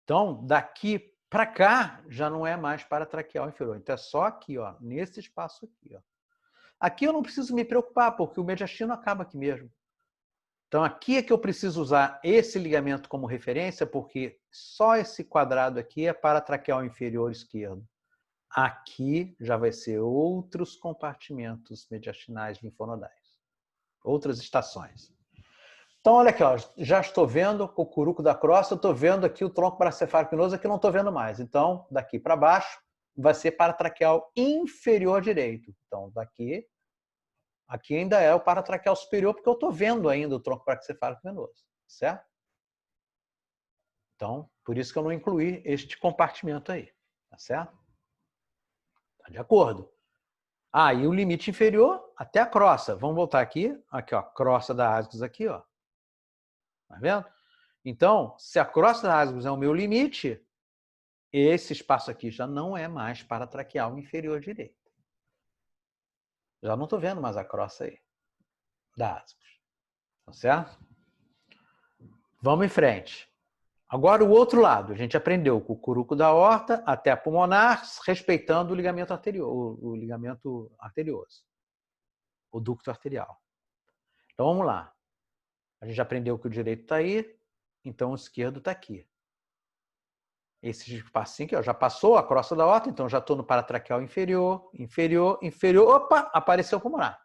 Então, daqui para cá, já não é mais paratraqueal inferior. Então, é só aqui, ó, nesse espaço aqui. Ó. Aqui eu não preciso me preocupar, porque o mediastino acaba aqui mesmo. Então, aqui é que eu preciso usar esse ligamento como referência, porque só esse quadrado aqui é paratraqueal inferior esquerdo. Aqui já vai ser outros compartimentos mediastinais linfonodais, outras estações. Então, olha aqui, ó, já estou vendo o cucuruco da crosta, estou vendo aqui o tronco paracefálico espinoso, aqui não estou vendo mais. Então, daqui para baixo, vai ser paratraqueal inferior direito. Então, daqui, aqui ainda é o paratraqueal superior, porque eu estou vendo ainda o tronco paracefálico espinoso, certo? Então, por isso que eu não incluí este compartimento aí, tá certo? Tá de acordo. Ah, e o limite inferior até a crosta. Vamos voltar aqui. Aqui, ó, crosta da ascus aqui, ó. Tá vendo? Então, se a crosta da ascus é o meu limite, esse espaço aqui já não é mais paratraqueal inferior direito. Já não estou vendo mais a crosta aí da ascus. Tá certo? Vamos em frente. Agora o outro lado. A gente aprendeu o cucuruco da aorta até a pulmonar, respeitando o ligamento arterioso, o ligamento arterioso, o ducto arterial. Então vamos lá. A gente aprendeu que o direito está aí, então o esquerdo está aqui. Esse espacinho aqui, ó, já passou a crosta da aorta, então já estou no paratraqueal inferior, inferior, inferior. Opa, apareceu o pulmonar.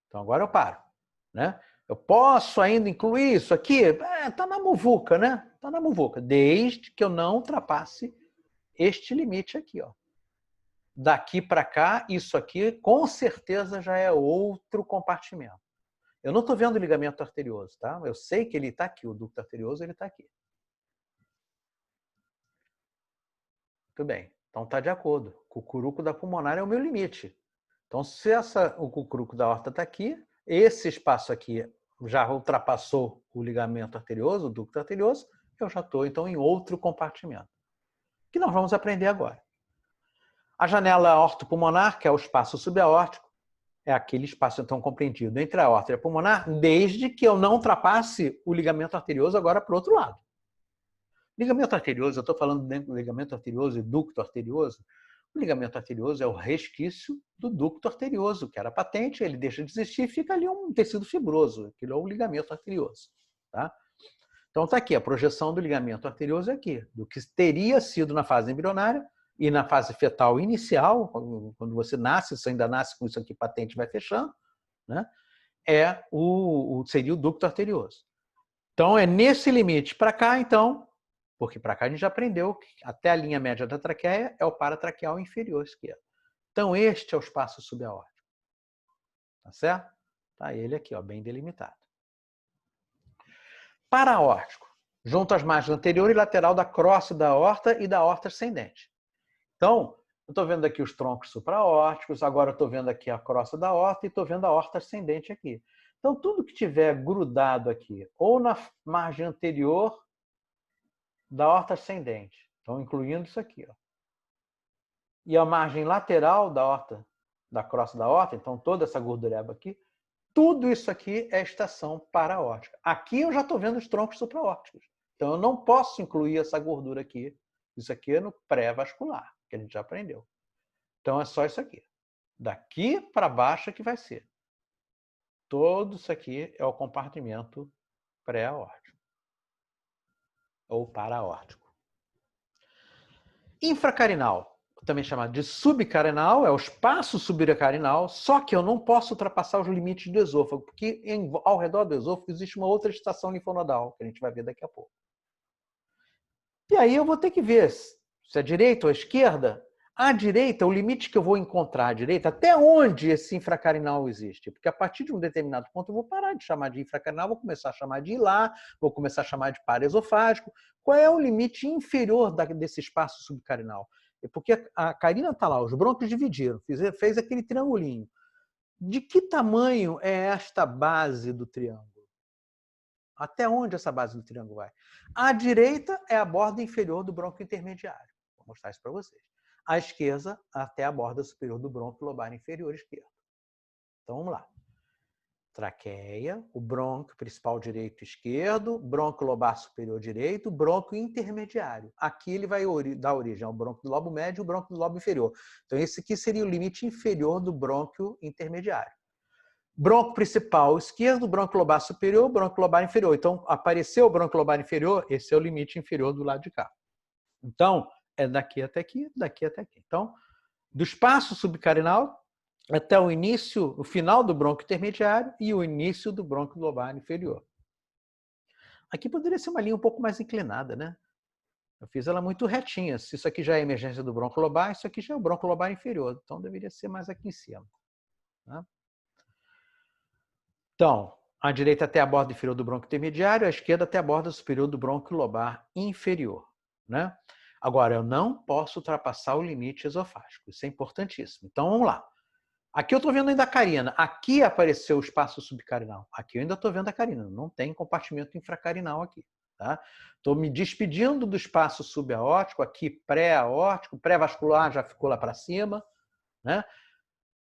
Então agora eu paro, né? Eu posso ainda incluir isso aqui? Está na muvuca, né? Está na muvuca, desde que eu não ultrapasse este limite aqui, ó. Daqui para cá, isso aqui com certeza já é outro compartimento. Eu não estou vendo o ligamento arterioso, tá? Eu sei que ele está aqui, o ducto arterioso ele está aqui. Muito bem, então está de acordo. O cucuruco da pulmonar é o meu limite. Então, se o cucuruco da aorta está aqui, esse espaço aqui já ultrapassou o ligamento arterioso, o ducto arterioso, eu já estou, então, em outro compartimento. Que nós vamos aprender agora. A janela aortopulmonar, que é o espaço subaórtico, é aquele espaço, então, compreendido entre a aorta e a pulmonar, desde que eu não ultrapasse o ligamento arterioso agora para o outro lado. Ligamento arterioso, eu estou falando dentro do ligamento arterioso e ducto arterioso. O ligamento arterioso é o resquício do ducto arterioso, que era patente, ele deixa de existir e fica ali um tecido fibroso. Aquilo é o ligamento arterioso. Tá? Então está aqui, a projeção do ligamento arterioso é aqui, do que teria sido na fase embrionária e na fase fetal inicial, quando você nasce, você ainda nasce com isso aqui patente, vai fechando, né? Seria o ducto arterioso. Então é nesse limite para cá, então, porque para cá a gente já aprendeu que até a linha média da traqueia é o paratraqueal inferior esquerdo. Então este é o espaço subaórtico. Tá certo? Tá ele aqui, ó, bem delimitado. Paraórtico, junto às margens anterior e lateral da crosta da aorta e da aorta ascendente. Então, eu estou vendo aqui os troncos supraórticos, agora eu estou vendo aqui a crosta da aorta e estou vendo a aorta ascendente aqui. Então, tudo que tiver grudado aqui, ou na margem anterior da aorta ascendente, então incluindo isso aqui, ó, e a margem lateral da aorta, da crosta da aorta, então toda essa gordureba aqui, tudo isso aqui é estação paraórtica. Aqui eu já estou vendo os troncos supraórticos. Então eu não posso incluir essa gordura aqui. Isso aqui é no pré-vascular, que a gente já aprendeu. Então é só isso aqui. Daqui para baixo é que vai ser. Todo isso aqui é o compartimento pré-aórtico. Ou paraórtico. Infracarinal, também chamado de subcarinal, é o espaço subracarinal, só que eu não posso ultrapassar os limites do esôfago, porque ao redor do esôfago existe uma outra estação linfonodal, que a gente vai ver daqui a pouco. E aí eu vou ter que ver se é direita ou esquerda. À direita, o limite que eu vou encontrar à direita, até onde esse infracarinal existe. Porque a partir de um determinado ponto eu vou parar de chamar de infracarinal, vou começar a chamar de hilar, vou começar a chamar de paraesofágico. Qual é o limite inferior desse espaço subcarinal? É porque a carina está lá, os brônquios dividiram, fez aquele triangulinho. De que tamanho é esta base do triângulo? Até onde essa base do triângulo vai? À direita é a borda inferior do brônquio intermediário. Vou mostrar isso para vocês. À esquerda, até a borda superior do brônquio lobar inferior esquerdo. Então, vamos lá. Traqueia, o brônquio principal direito e esquerdo, brônquio lobar superior direito, brônquio intermediário. Aqui ele vai dar origem ao brônquio do lobo médio e o brônquio do lobo inferior. Então, esse aqui seria o limite inferior do brônquio intermediário. Brônquio principal esquerdo, brônquio lobar superior, brônquio lobar inferior. Então, apareceu o brônquio lobar inferior, esse é o limite inferior do lado de cá. Então, é daqui até aqui, daqui até aqui. Então, do espaço subcarinal até o início, o final do brônquio intermediário e o início do brônquio lobar inferior. Aqui poderia ser uma linha um pouco mais inclinada, né? Eu fiz ela muito retinha. Se isso aqui já é a emergência do brônquio lobar, isso aqui já é o brônquio lobar inferior. Então, deveria ser mais aqui em cima. Tá? Então, à direita até a borda inferior do brônquio intermediário, à esquerda até a borda superior do brônquio lobar inferior. Né? Agora, eu não posso ultrapassar o limite esofágico. Isso é importantíssimo. Então, vamos lá. Aqui eu estou vendo ainda a carina. Aqui apareceu o espaço subcarinal. Aqui eu ainda estou vendo a carina. Não tem compartimento infracarinal aqui. Estou me despedindo do espaço subaórtico, aqui pré-aórtico, pré-vascular já ficou lá para cima. Né?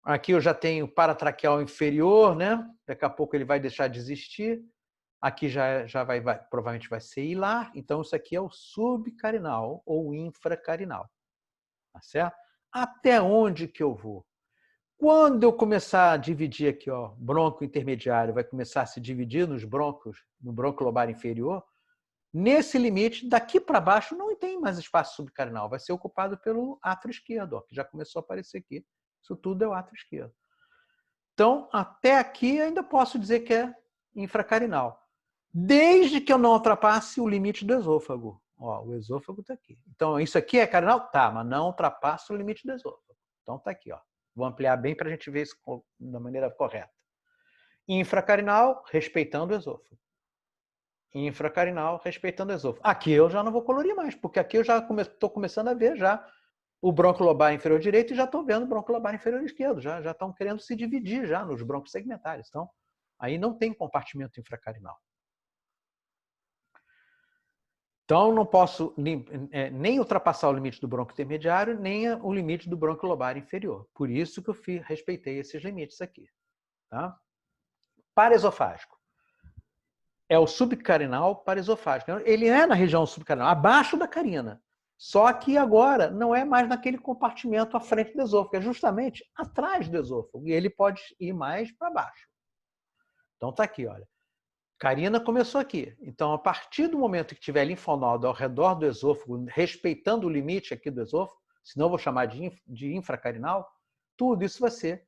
Aqui eu já tenho paratraqueal inferior, né? Daqui a pouco ele vai deixar de existir. Aqui já provavelmente vai ser hilar. Então, isso aqui é o subcarinal ou infracarinal. Tá certo? Até onde que eu vou? Quando eu começar a dividir aqui, ó, brônquio intermediário vai começar a se dividir nos brônquios, no brônquio lobar inferior, nesse limite, daqui para baixo, não tem mais espaço subcarinal, vai ser ocupado pelo átrio esquerdo, ó, que já começou a aparecer aqui. Isso tudo é o átrio esquerdo. Então, até aqui ainda posso dizer que é infracarinal, desde que eu não ultrapasse o limite do esôfago. Ó, o esôfago está aqui. Então, isso aqui é carinal? Tá, mas não ultrapassa o limite do esôfago. Então, está aqui, ó. Vou ampliar bem para a gente ver isso da maneira correta. Infracarinal, respeitando o esôfago. Infracarinal, respeitando o esôfago. Aqui eu já não vou colorir mais, porque aqui eu já estou começando a ver já o brônquio lobar inferior direito e já estou vendo o brônquio lobar inferior esquerdo. Já estão querendo se dividir já nos brônquios segmentares. Então, aí não tem compartimento infracarinal. Então, não posso nem ultrapassar o limite do brônquio intermediário, nem o limite do brônquio lobar inferior. Por isso que eu respeitei esses limites aqui. Tá? Paraesofágico. É o subcarinal paraesofágico. Ele é na região subcarinal, abaixo da carina. Só que agora não é mais naquele compartimento à frente do esôfago, é justamente atrás do esôfago. E ele pode ir mais para baixo. Então, está aqui, olha. Carina começou aqui. Então, a partir do momento que tiver linfonodo ao redor do esôfago, respeitando o limite aqui do esôfago, senão eu vou chamar de infracarinal, tudo isso vai ser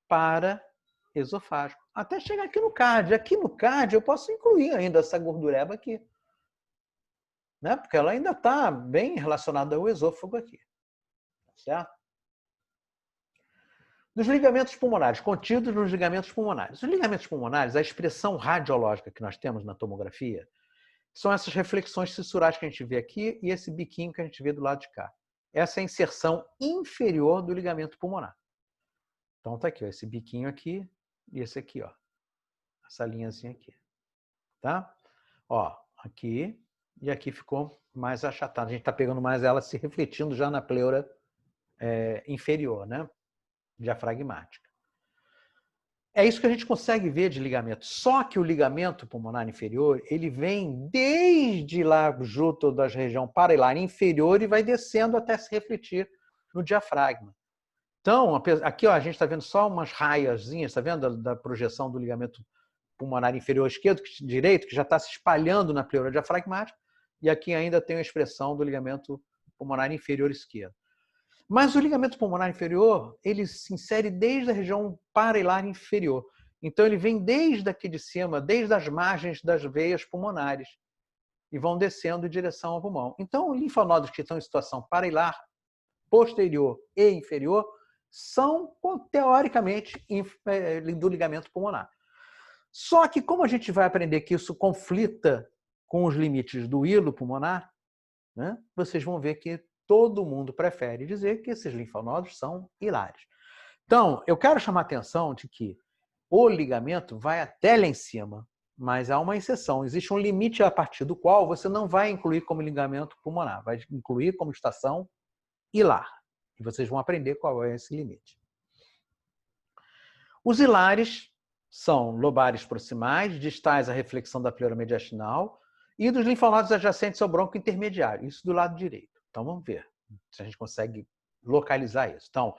paraesofágico. Até chegar aqui no card. Aqui no card eu posso incluir ainda essa gordureba aqui. Né? Porque ela ainda está bem relacionada ao esôfago aqui. Certo? Dos ligamentos pulmonares, contidos nos ligamentos pulmonares. Os ligamentos pulmonares, a expressão radiológica que nós temos na tomografia, são essas reflexões fissurais que a gente vê aqui e esse biquinho que a gente vê do lado de cá. Essa é a inserção inferior do ligamento pulmonar. Então tá aqui, ó, esse biquinho aqui e esse aqui, ó. Essa linhazinha aqui. Tá? Ó, aqui e aqui ficou mais achatado. A gente está pegando mais ela se refletindo já na pleura inferior, né? Diafragmática. É isso que a gente consegue ver de ligamento. Só que o ligamento pulmonar inferior, ele vem desde lá junto da região parailar inferior e vai descendo até se refletir no diafragma. Então, aqui ó, a gente está vendo só umas raiazinhas, está vendo da projeção do ligamento pulmonar inferior esquerdo, direito, que já está se espalhando na pleura diafragmática, e aqui ainda tem a expressão do ligamento pulmonar inferior esquerdo. Mas o ligamento pulmonar inferior, ele se insere desde a região parailar inferior. Então, ele vem desde aqui de cima, desde as margens das veias pulmonares, e vão descendo em direção ao pulmão. Então, linfonodos que estão em situação parailar, posterior e inferior, são, teoricamente, do ligamento pulmonar. Só que, como a gente vai aprender que isso conflita com os limites do hilo pulmonar, né, vocês vão ver que todo mundo prefere dizer que esses linfonodos são hilares. Então, eu quero chamar a atenção de que o ligamento vai até lá em cima, mas há uma exceção. Existe um limite a partir do qual você não vai incluir como ligamento pulmonar, vai incluir como estação hilar. E vocês vão aprender qual é esse limite. Os hilares são lobares proximais, distais à reflexão da pleura mediastinal e dos linfonodos adjacentes ao bronco intermediário. Isso do lado direito. Então vamos ver se a gente consegue localizar isso. Então,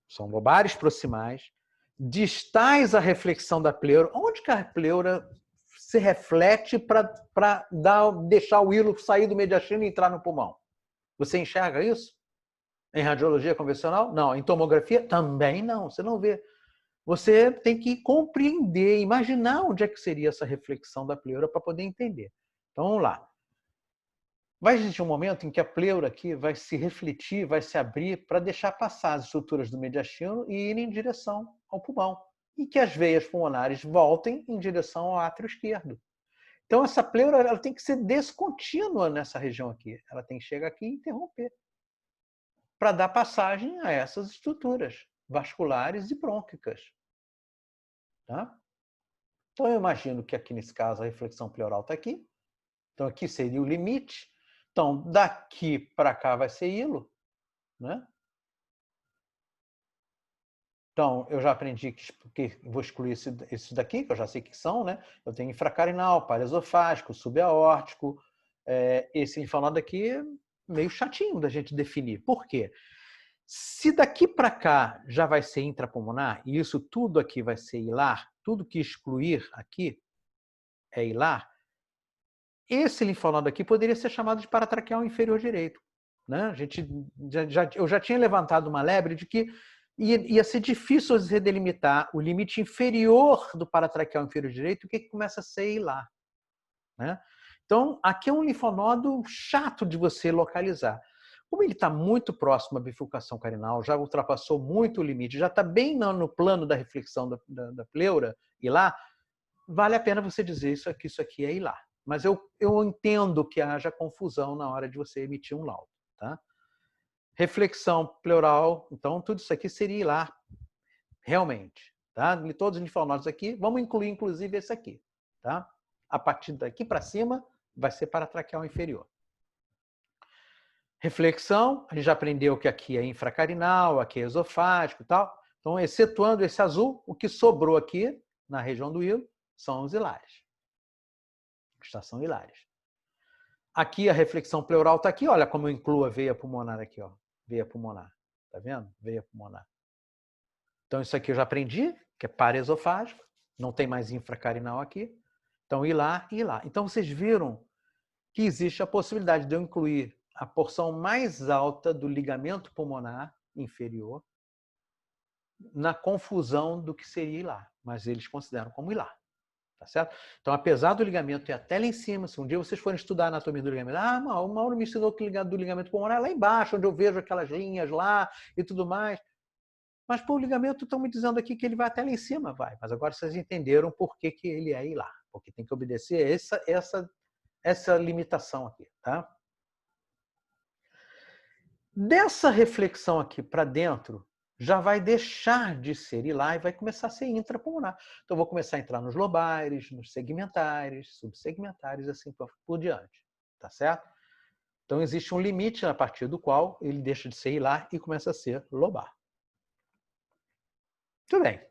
são lobares proximais, distais à reflexão da pleura. Onde que a pleura se reflete para deixar o hilo sair do mediastino e entrar no pulmão? Você enxerga isso? Em radiologia convencional? Não. Em tomografia? Também não. Você não vê. Você tem que compreender, imaginar onde é que seria essa reflexão da pleura para poder entender. Então, vamos lá. Vai existir um momento em que a pleura aqui vai se refletir, vai se abrir para deixar passar as estruturas do mediastino e ir em direção ao pulmão. E que as veias pulmonares voltem em direção ao átrio esquerdo. Então, essa pleura ela tem que ser descontínua nessa região aqui. Ela tem que chegar aqui e interromper para dar passagem a essas estruturas vasculares e brônquicas. Tá? Então, eu imagino que aqui, nesse caso, a reflexão pleural está aqui. Então, aqui seria o limite. Então, daqui para cá vai ser hilo, né? Então, eu já aprendi que vou excluir esses daqui, que eu já sei que são, né? Eu tenho infracarinal, paraesofágico, subaórtico. Esse linfonodo aqui é meio chatinho da gente definir. Por quê? Se daqui para cá já vai ser intrapulmonar, e isso tudo aqui vai ser hilar, tudo que excluir aqui é hilar, esse linfonodo aqui poderia ser chamado de paratraqueal inferior direito. Né? Eu já tinha levantado uma lebre de que ia ser difícil você delimitar o limite inferior do paratraqueal inferior direito, o que começa a ser hilar. Né? Então, aqui é um linfonodo chato de você localizar. Como ele está muito próximo à bifurcação carinal, já ultrapassou muito o limite, já está bem no plano da reflexão da pleura hilar, vale a pena você dizer isso aqui é hilar. Mas eu entendo que haja confusão na hora de você emitir um laudo. Tá? Reflexão pleural, então tudo isso aqui seria hilar, realmente. Tá? Todos os linfonodos aqui, vamos incluir inclusive esse aqui. Tá? A partir daqui para cima, vai ser paratraqueal inferior. Reflexão, a gente já aprendeu que aqui é infracarinal, aqui é esofágico e tal. Então, excetuando esse azul, o que sobrou aqui, na região do hilo, são os hilares. Estação hilares. Aqui a reflexão pleural está aqui, olha como eu incluo a veia pulmonar aqui, ó. Veia pulmonar. Tá vendo? Veia pulmonar. Então, isso aqui eu já aprendi, que é paraesofágico, não tem mais infracarinal aqui. Então, hilar e hilar. Então, vocês viram que existe a possibilidade de eu incluir a porção mais alta do ligamento pulmonar inferior na confusão do que seria hilar, mas eles consideram como hilar. Tá certo? Então, apesar do ligamento ir até lá em cima, se um dia vocês forem estudar a anatomia do ligamento, o Mauro me ensinou que o do ligamento pulmonar é lá embaixo, onde eu vejo aquelas linhas lá e tudo mais. Mas, pô, o ligamento estão me dizendo aqui que ele vai até lá em cima, vai. Mas agora vocês entenderam por que ele é hilar. Porque tem que obedecer essa limitação aqui, tá? Dessa reflexão aqui para dentro, já vai deixar de ser hilar e vai começar a ser intrapulmonar. Então, eu vou começar a entrar nos lobares, nos segmentares, subsegmentares, assim por diante. Tá certo? Então, existe um limite a partir do qual ele deixa de ser hilar e começa a ser lobar. Muito bem.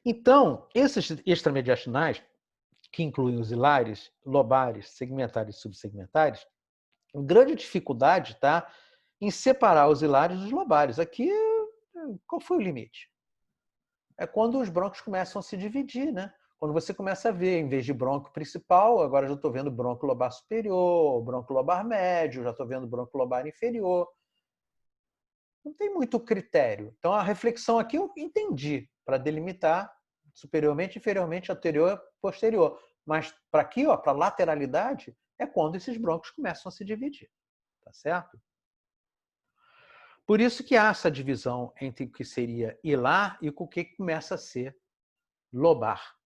Então, esses extramediastinais, que incluem os hilares, lobares, segmentares e subsegmentares, a grande dificuldade está em separar os hilares dos lobares. Aqui, qual foi o limite? É quando os brônquios começam a se dividir, né? Quando você começa a ver, em vez de brônquio principal, agora eu já estou vendo brônquio lobar superior, brônquio lobar médio, já estou vendo brônquio lobar inferior. Não tem muito critério. Então, a reflexão aqui eu entendi, para delimitar superiormente, inferiormente, anterior, posterior. Mas para aqui, para lateralidade, é quando esses brônquios começam a se dividir. Tá certo? Por isso que há essa divisão entre o que seria hilar e o que começa a ser lobar.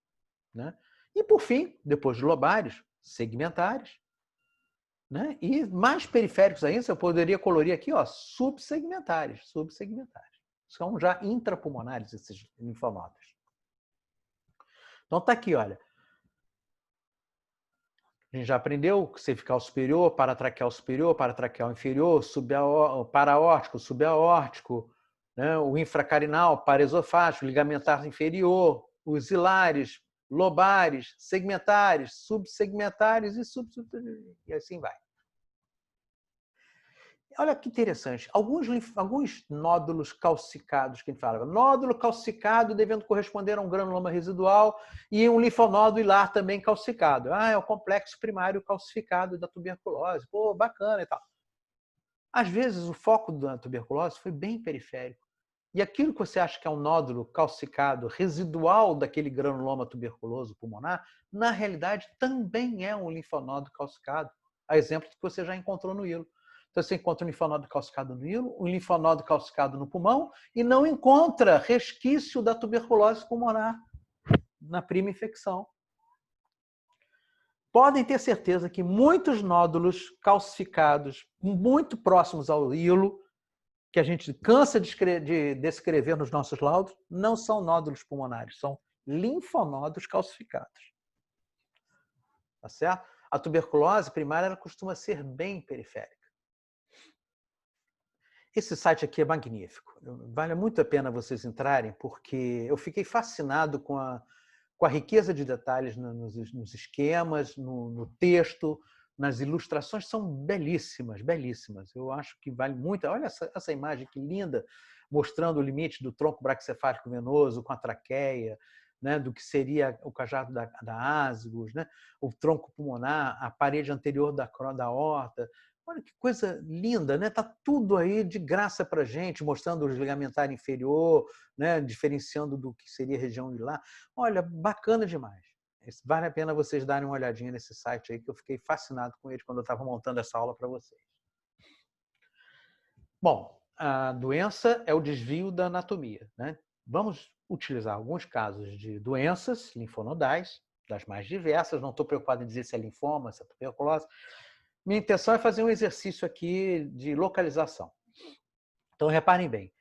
Né? E, por fim, depois de lobares, segmentares. Né? E mais periféricos ainda, eu poderia colorir aqui, subsegmentares. Subsegmentares. São já intrapulmonares esses linfonodos. Então tá aqui, olha. A gente já aprendeu cervical superior, paratraqueal superior, paratraqueal inferior, paraórtico, subaórtico, né? O infracarinal, paraesofágico, ligamentar inferior, os hilares, lobares, segmentares, subsegmentares e assim vai. Olha que interessante. Alguns nódulos calcificados que a gente fala. Nódulo calcificado devendo corresponder a um granuloma residual e um linfonodo hilar também calcificado. Ah, é o complexo primário calcificado da tuberculose. Pô, bacana e tal. Às vezes, o foco da tuberculose foi bem periférico. E aquilo que você acha que é um nódulo calcificado residual daquele granuloma tuberculoso pulmonar, na realidade também é um linfonodo calcificado. A exemplo que você já encontrou no hilo. Então, você encontra um linfonodo calcificado no hilo, um linfonodo calcificado no pulmão e não encontra resquício da tuberculose pulmonar na prima infecção. Podem ter certeza que muitos nódulos calcificados muito próximos ao hilo, que a gente cansa de descrever nos nossos laudos, não são nódulos pulmonares, são linfonodos calcificados. Tá certo? A tuberculose primária ela costuma ser bem periférica. Esse site aqui é magnífico. Vale muito a pena vocês entrarem, porque eu fiquei fascinado com a riqueza de detalhes nos esquemas, no texto, nas ilustrações. São belíssimas, belíssimas. Eu acho que vale muito. Olha essa imagem que linda, mostrando o limite do tronco braquicefálico venoso com a traqueia, né, do que seria o cajado da asgos, né, o tronco pulmonar, a parede anterior da aorta. Olha que coisa linda, né? Tá tudo aí de graça para gente, mostrando o ligamentar inferior, né? Diferenciando do que seria a região hilar. Olha, bacana demais. Vale a pena vocês darem uma olhadinha nesse site aí, que eu fiquei fascinado com ele quando eu estava montando essa aula para vocês. Bom, a doença é o desvio da anatomia, né? Vamos utilizar alguns casos de doenças linfonodais, das mais diversas. Não estou preocupado em dizer se é linfoma, se é tuberculose. Minha intenção é fazer um exercício aqui de localização. Então, reparem bem.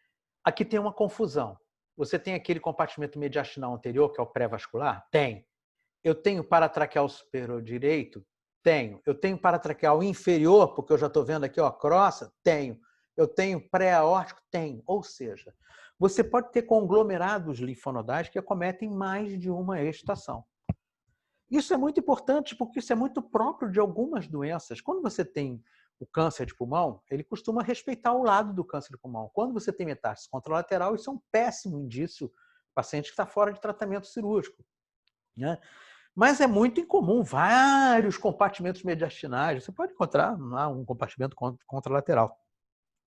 Aqui tem uma confusão. Você tem aquele compartimento mediastinal anterior, que é o pré-vascular? Tem. Eu tenho paratraqueal superior direito? Tenho. Eu tenho paratraqueal inferior, porque eu já estou vendo aqui, ó, crossa? Tenho. Eu tenho pré-aórtico? Tenho. Ou seja, você pode ter conglomerados linfonodais que acometem mais de uma estação. Isso é muito importante porque isso é muito próprio de algumas doenças. Quando você tem o câncer de pulmão, ele costuma respeitar o lado do câncer de pulmão. Quando você tem metástase contralateral, isso é um péssimo indício paciente que está fora de tratamento cirúrgico, né? Mas é muito incomum vários compartimentos mediastinais. Você pode encontrar lá um compartimento contralateral.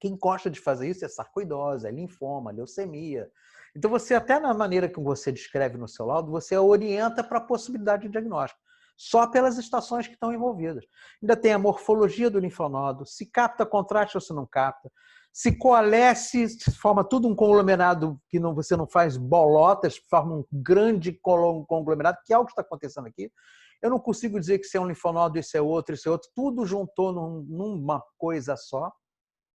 Quem gosta de fazer isso é sarcoidose, é linfoma, leucemia. Então, você, até na maneira que você descreve no seu laudo, você orienta para a possibilidade de diagnóstico, só pelas estações que estão envolvidas. Ainda tem a morfologia do linfonodo, se capta contraste ou se não capta, se coalesce, se forma tudo um conglomerado que você não faz bolotas, forma um grande conglomerado, que é o que está acontecendo aqui. Eu não consigo dizer que isso é um linfonodo, isso é outro, tudo juntou numa coisa só.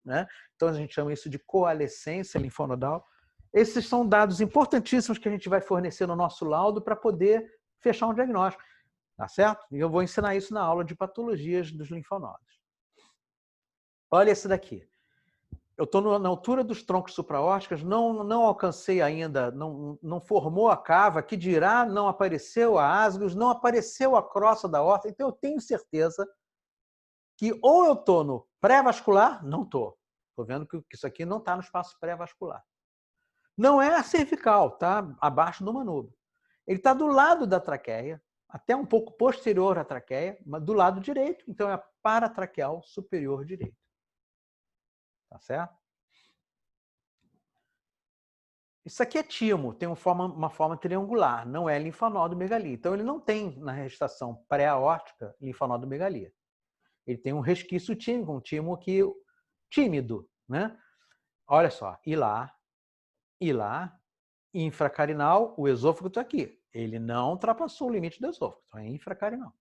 Né? Então, a gente chama isso de coalescência linfonodal. Esses são dados importantíssimos que a gente vai fornecer no nosso laudo para poder fechar um diagnóstico. Tá certo? E eu vou ensinar isso na aula de patologias dos linfonodos. Olha esse daqui. Eu estou na altura dos troncos supraórticos, não alcancei ainda, não formou a cava, que dirá, não apareceu a asgos, não apareceu a crosta da aorta. Então, eu tenho certeza que ou eu estou no pré-vascular, não estou. Estou vendo que isso aqui não está no espaço pré-vascular. Não é a cervical, está abaixo do manúbio. Ele está do lado da traqueia, até um pouco posterior à traqueia, mas do lado direito. Então, é a paratraqueal superior direito. Tá certo? Isso aqui é timo, tem uma forma triangular, não é linfonodomegalia. Então, ele não tem, na gestação pré-aórtica, linfonodomegalia. Ele tem um resquício tímico, um timo aqui tímido, né? Olha só, hilar, infracarinal, o esôfago está aqui. Ele não ultrapassou o limite do esôfago, então é infracarinal.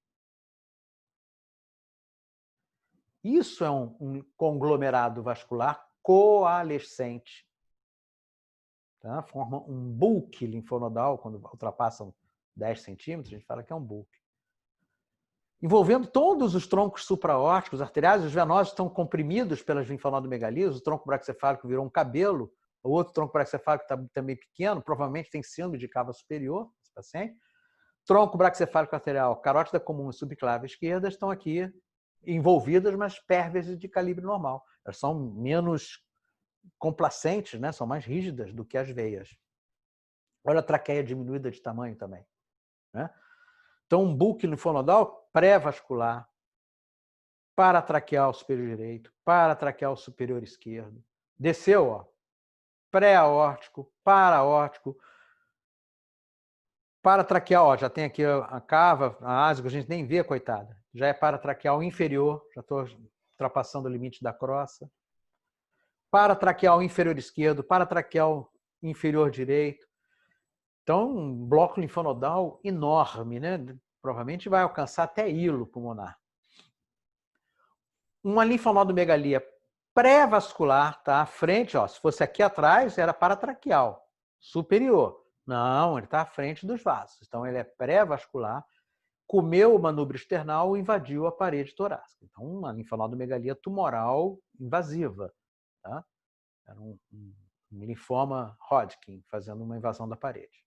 Isso é um conglomerado vascular coalescente. Tá? Forma um bulk linfonodal quando ultrapassam 10 centímetros, a gente fala que é um bulk. Envolvendo todos os troncos supraórticos, arteriais, os venosos estão comprimidos pelas linfonodomegalias, o tronco braquicefálico virou um cabelo, o outro tronco braquicefálico está também pequeno, provavelmente tem síndrome de cava superior, esse paciente. Tronco braquicefálico arterial, carótida comum e subclave esquerda estão aqui envolvidas, mas pérvises de calibre normal. Elas são menos complacentes, né? São mais rígidas do que as veias. Olha a traqueia diminuída de tamanho também, né? Então, um bulk linfonodal pré-vascular, paratraqueal superior direito, paratraqueal superior esquerdo. Desceu, ó, pré-aórtico, para-aórtico, paratraqueal, ó, já tem aqui a cava, a ásio, a gente nem vê, coitada. Já é paratraqueal inferior, já estou ultrapassando o limite da crosta. Paratraqueal inferior esquerdo, paratraqueal inferior direito. Então, um bloco linfonodal enorme, né? Provavelmente vai alcançar até hilo pulmonar. Uma linfonodomegalia pré-vascular, tá? À frente, ó, se fosse aqui atrás, era paratraqueal, superior. Não, ele está à frente dos vasos. Então, ele é pré-vascular, comeu o manubrio external e invadiu a parede torácica. Então, uma linfonodomegalia tumoral invasiva, tá? Era um linfoma Hodgkin fazendo uma invasão da parede.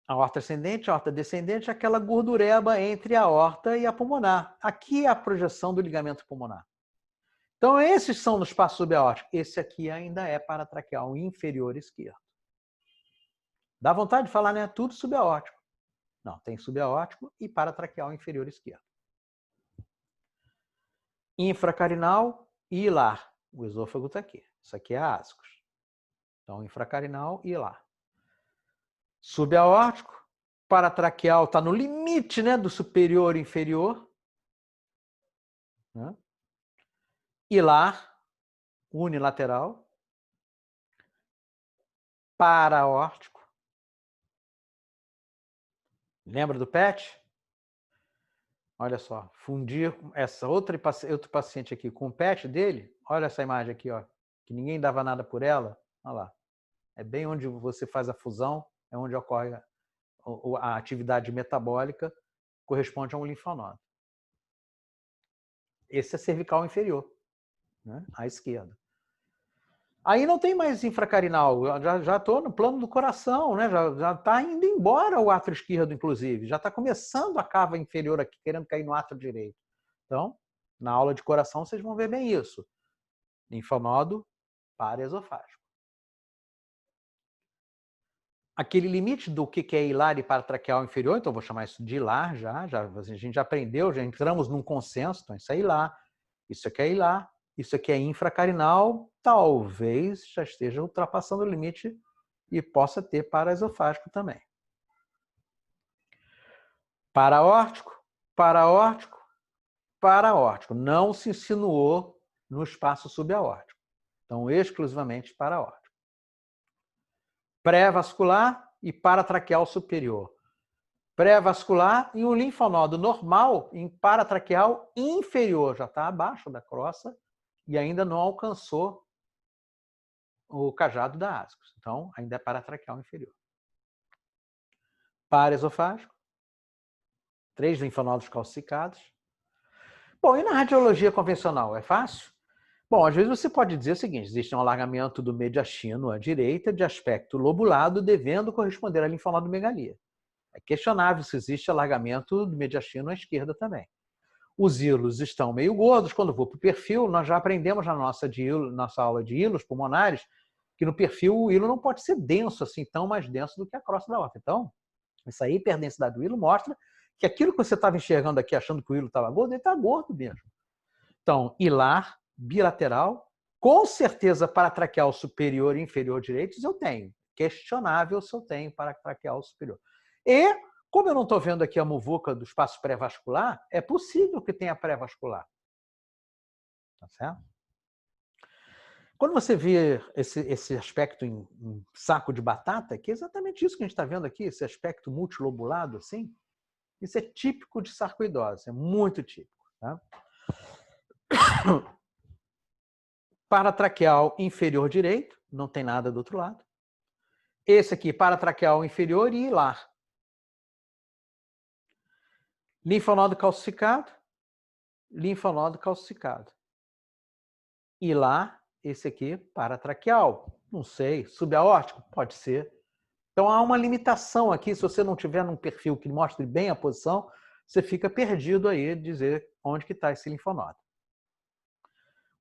A aorta ascendente, a aorta descendente, aquela gordureba entre a aorta e a pulmonar. Aqui é a projeção do ligamento pulmonar. Então, esses são no espaço subaórtico. Esse aqui ainda é paratraqueal inferior esquerdo. Dá vontade de falar, né? Tudo subaórtico. Não, tem subaórtico e paratraqueal inferior esquerdo. Infracarinal e hilar. O esôfago está aqui. Isso aqui é ascos. Então, infracarinal e hilar. Subaórtico, paratraqueal está no limite, né, do superior e inferior. Né? Hilar, unilateral. Paraórtico. Lembra do PET? Olha só, fundir essa outro paciente aqui com o PET dele. Olha essa imagem aqui, ó, que ninguém dava nada por ela. Olha lá. É bem onde você faz a fusão, é onde ocorre a atividade metabólica, corresponde a um linfonodo. Esse é cervical inferior, né, à esquerda. Aí não tem mais infracarinal, já estou no plano do coração, né? Já está indo embora o átrio esquerdo, inclusive. Já está começando a cava inferior aqui, querendo cair no átrio direito. Então, na aula de coração, vocês vão ver bem isso. Linfonodo paraesofágico. Aquele limite do que é hilar e paratraqueal inferior, então vou chamar isso de hilar já. A gente já aprendeu, já entramos num consenso, então isso é hilar, isso aqui é hilar. Isso aqui é infracarinal, talvez já esteja ultrapassando o limite e possa ter paraesofágico também. Paraórtico, paraórtico, paraórtico. Não se insinuou no espaço subaórtico. Então, exclusivamente paraórtico. Pré-vascular e paratraqueal superior. Pré-vascular e um linfonodo normal em paratraqueal inferior, já está abaixo da crosta, e ainda não alcançou o cajado da ascos. Então, ainda é paratraqueal inferior. Paraesofágico. 3 linfonodos calcificados. Bom, e na radiologia convencional, é fácil? Bom, às vezes você pode dizer o seguinte, existe um alargamento do mediastino à direita de aspecto lobulado, devendo corresponder à linfonodomegalia. É questionável se existe alargamento do mediastino à esquerda também. Os hilos estão meio gordos. Quando eu vou para o perfil, nós já aprendemos na nossa aula de hilos pulmonares que no perfil o hilo não pode ser denso, assim, tão mais denso do que a crosta da aorta. Então, essa hiperdensidade do hilo mostra que aquilo que você estava enxergando aqui, achando que o hilo estava gordo, ele está gordo mesmo. Então, hilar, bilateral, com certeza paratraqueal superior e inferior direitos eu tenho. Questionável se eu tenho paratraqueal superior. E como eu não estou vendo aqui a muvuca do espaço pré-vascular, é possível que tenha pré-vascular. Tá certo? Quando você vê esse aspecto em saco de batata, que é exatamente isso que a gente está vendo aqui, esse aspecto multilobulado, assim, isso é típico de sarcoidose, é muito típico. Tá? Paratraqueal inferior direito, não tem nada do outro lado. Esse aqui, paratraqueal inferior e hilar. Linfonodo calcificado, linfonodo calcificado. Hilar, esse aqui, paratraqueal. Não sei, subaórtico? Pode ser. Então há uma limitação aqui, se você não tiver num perfil que mostre bem a posição, você fica perdido aí de dizer onde que está esse linfonodo.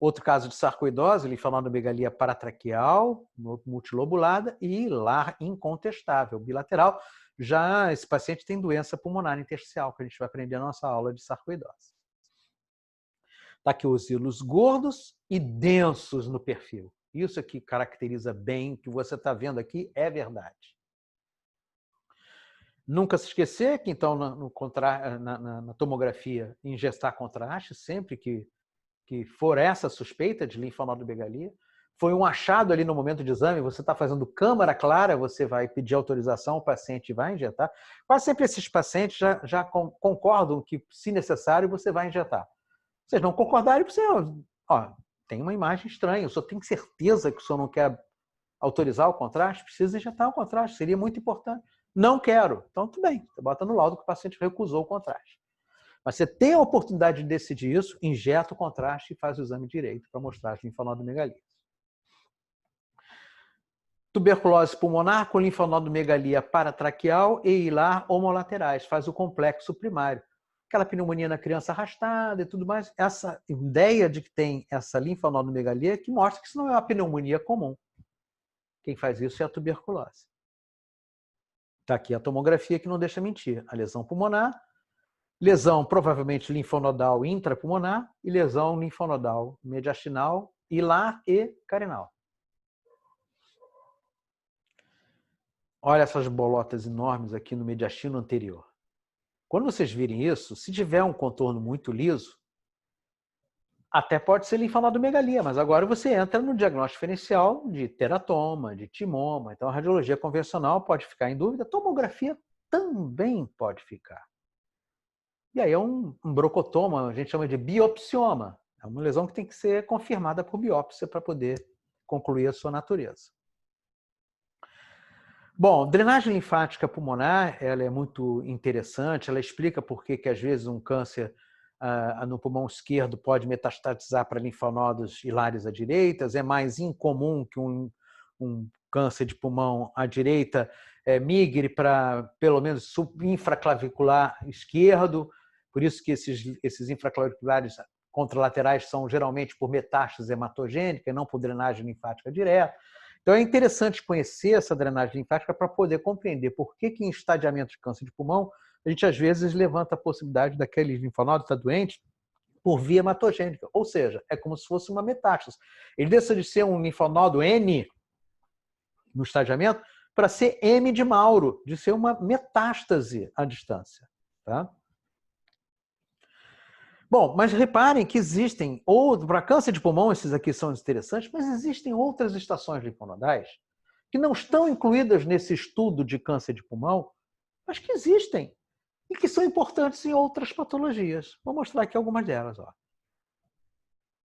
Outro caso de sarcoidose, linfonodomegalia paratraqueal, multilobulada e hilar incontestável, bilateral. Já esse paciente tem doença pulmonar intersticial, que a gente vai aprender na nossa aula de sarcoidose. Está aqui os hilos gordos e densos no perfil. Isso aqui caracteriza bem o que você está vendo aqui, é verdade. Nunca se esquecer que, então, na tomografia, ingestar contraste, sempre que for essa suspeita de linfonodomegalia, foi um achado ali no momento de exame, você está fazendo câmara clara, você vai pedir autorização, o paciente vai injetar. Quase sempre esses pacientes já concordam que, se necessário, você vai injetar. Vocês não concordarem, você, tem uma imagem estranha, o senhor tem certeza que o senhor não quer autorizar o contraste? Precisa injetar o contraste, seria muito importante. Não quero. Então, tudo bem, você bota no laudo que o paciente recusou o contraste. Mas você tem a oportunidade de decidir isso, injeta o contraste e faz o exame direito para mostrar as linfonodomegalias. Tuberculose pulmonar com linfonodomegalia paratraqueal e hilar homolaterais, faz o complexo primário. Aquela pneumonia na criança arrastada e tudo mais, essa ideia de que tem essa linfonodomegalia que mostra que isso não é uma pneumonia comum. Quem faz isso é a tuberculose. Está aqui a tomografia que não deixa mentir. A lesão pulmonar, lesão provavelmente linfonodal intrapulmonar e lesão linfonodal mediastinal, hilar e carinal. Olha essas bolotas enormes aqui no mediastino anterior. Quando vocês virem isso, se tiver um contorno muito liso, até pode ser linfonodomegalia, mas agora você entra no diagnóstico diferencial de teratoma, de timoma. Então a radiologia convencional pode ficar em dúvida, a tomografia também pode ficar. E aí é um brocotoma, a gente chama de biopsioma. É uma lesão que tem que ser confirmada por biópsia para poder concluir a sua natureza. Bom, drenagem linfática pulmonar, ela é muito interessante, ela explica por que às vezes um câncer no pulmão esquerdo pode metastatizar para linfonodos hilares à direita, é mais incomum que um câncer de pulmão à direita migre para pelo menos infraclavicular esquerdo, por isso que esses infraclaviculares contralaterais são geralmente por metástase hematogênica e não por drenagem linfática direta. Então é interessante conhecer essa drenagem linfática para poder compreender por que em estadiamento de câncer de pulmão a gente às vezes levanta a possibilidade daquele linfonodo estar doente por via hematogênica, ou seja, é como se fosse uma metástase. Ele deixa de ser um linfonodo N no estadiamento para ser M de Mauro, de ser uma metástase à distância. Tá? Bom, mas reparem que existem, para câncer de pulmão, esses aqui são interessantes, mas existem outras estações linfonodais que não estão incluídas nesse estudo de câncer de pulmão, mas que existem e que são importantes em outras patologias. Vou mostrar aqui algumas delas. Ó.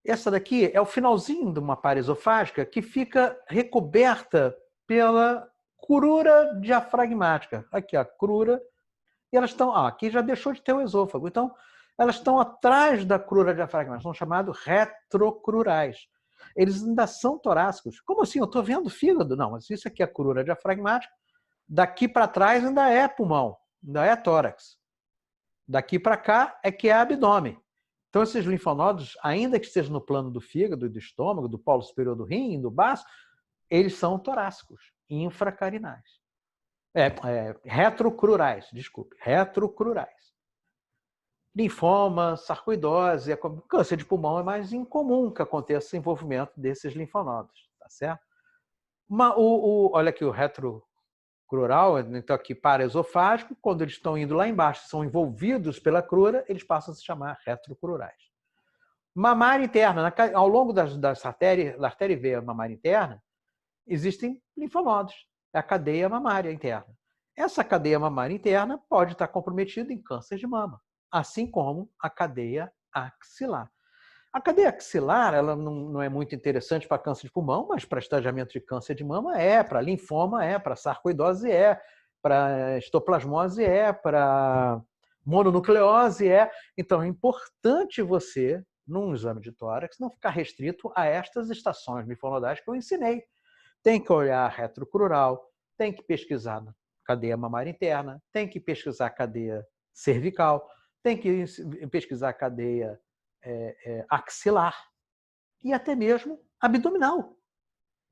Essa daqui é o finalzinho de uma párea esofágica que fica recoberta pela crura diafragmática. Aqui, a crura. E elas estão... aqui já deixou de ter o esôfago. Então, elas estão atrás da crura diafragmática. São chamados retrocrurais. Eles ainda são torácicos. Como assim? Eu estou vendo fígado? Não, mas isso aqui é a crura diafragmática. Daqui para trás ainda é pulmão. Ainda é tórax. Daqui para cá é que é abdômen. Então, esses linfonodos, ainda que estejam no plano do fígado, do estômago, do polo superior do rim, do baço, eles são torácicos, infracarinais. Retrocrurais, desculpe, retrocrurais. Linfoma, sarcoidose, câncer de pulmão é mais incomum que aconteça o envolvimento desses linfonodos, tá certo? Olha aqui o retrocrural, então aqui paraesofágico, quando eles estão indo lá embaixo, são envolvidos pela crura, eles passam a se chamar retrocrurais. Mamária interna, ao longo das artérias, da artéria e veia mamária interna, existem linfonodos, é a cadeia mamária interna. Essa cadeia mamária interna pode estar comprometida em câncer de mama, assim como a cadeia axilar. A cadeia axilar, ela não é muito interessante para câncer de pulmão, mas para estadiamento de câncer de mama para linfoma para sarcoidose para histoplasmose para mononucleose Então é importante você, num exame de tórax, não ficar restrito a estas estações linfonodais que eu ensinei. Tem que olhar retrocrural, tem que pesquisar na cadeia mamária interna, tem que pesquisar a cadeia cervical, tem que pesquisar a cadeia axilar e até mesmo abdominal.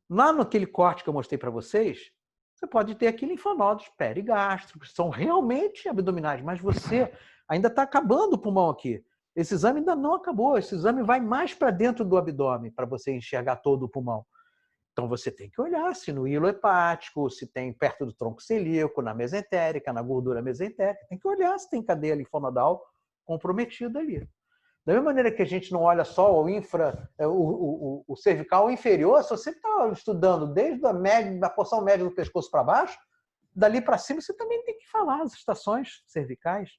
Lá naquele corte que eu mostrei para vocês, você pode ter aqui linfonodos perigástricos, que são realmente abdominais, mas você ainda está acabando o pulmão aqui. Esse exame ainda não acabou, esse exame vai mais para dentro do abdômen, para você enxergar todo o pulmão. Então você tem que olhar se no hilo hepático, se tem perto do tronco celíaco, na mesentérica, na gordura mesentérica. Tem que olhar se tem cadeia linfonodal comprometida ali. Da mesma maneira que a gente não olha só o cervical inferior, se você está estudando desde a porção média do pescoço para baixo, dali para cima você também tem que falar as estações cervicais.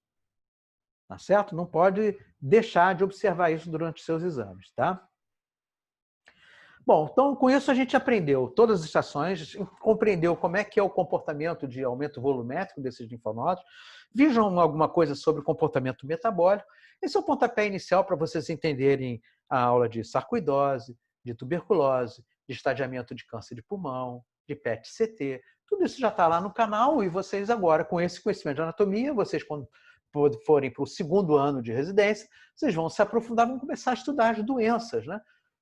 Tá certo? Não pode deixar de observar isso durante os seus exames, tá? Bom, então com isso a gente aprendeu todas as estações, compreendeu como é que é o comportamento de aumento volumétrico desses linfonodos, vejam alguma coisa sobre o comportamento metabólico. Esse é o pontapé inicial para vocês entenderem a aula de sarcoidose, de tuberculose, de estadiamento de câncer de pulmão, de PET-CT. Tudo isso já está lá no canal e vocês agora, com esse conhecimento de anatomia, vocês quando forem para o segundo ano de residência, vocês vão se aprofundar, vão começar a estudar as doenças, né?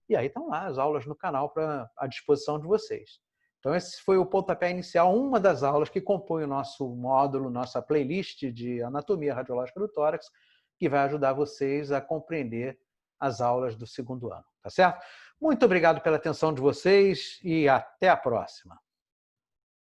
E aí estão lá as aulas no canal à disposição de vocês. Então esse foi o pontapé inicial, uma das aulas que compõe o nosso módulo, nossa playlist de anatomia radiológica do tórax, que vai ajudar vocês a compreender as aulas do segundo ano, tá certo? Muito obrigado pela atenção de vocês e até a próxima.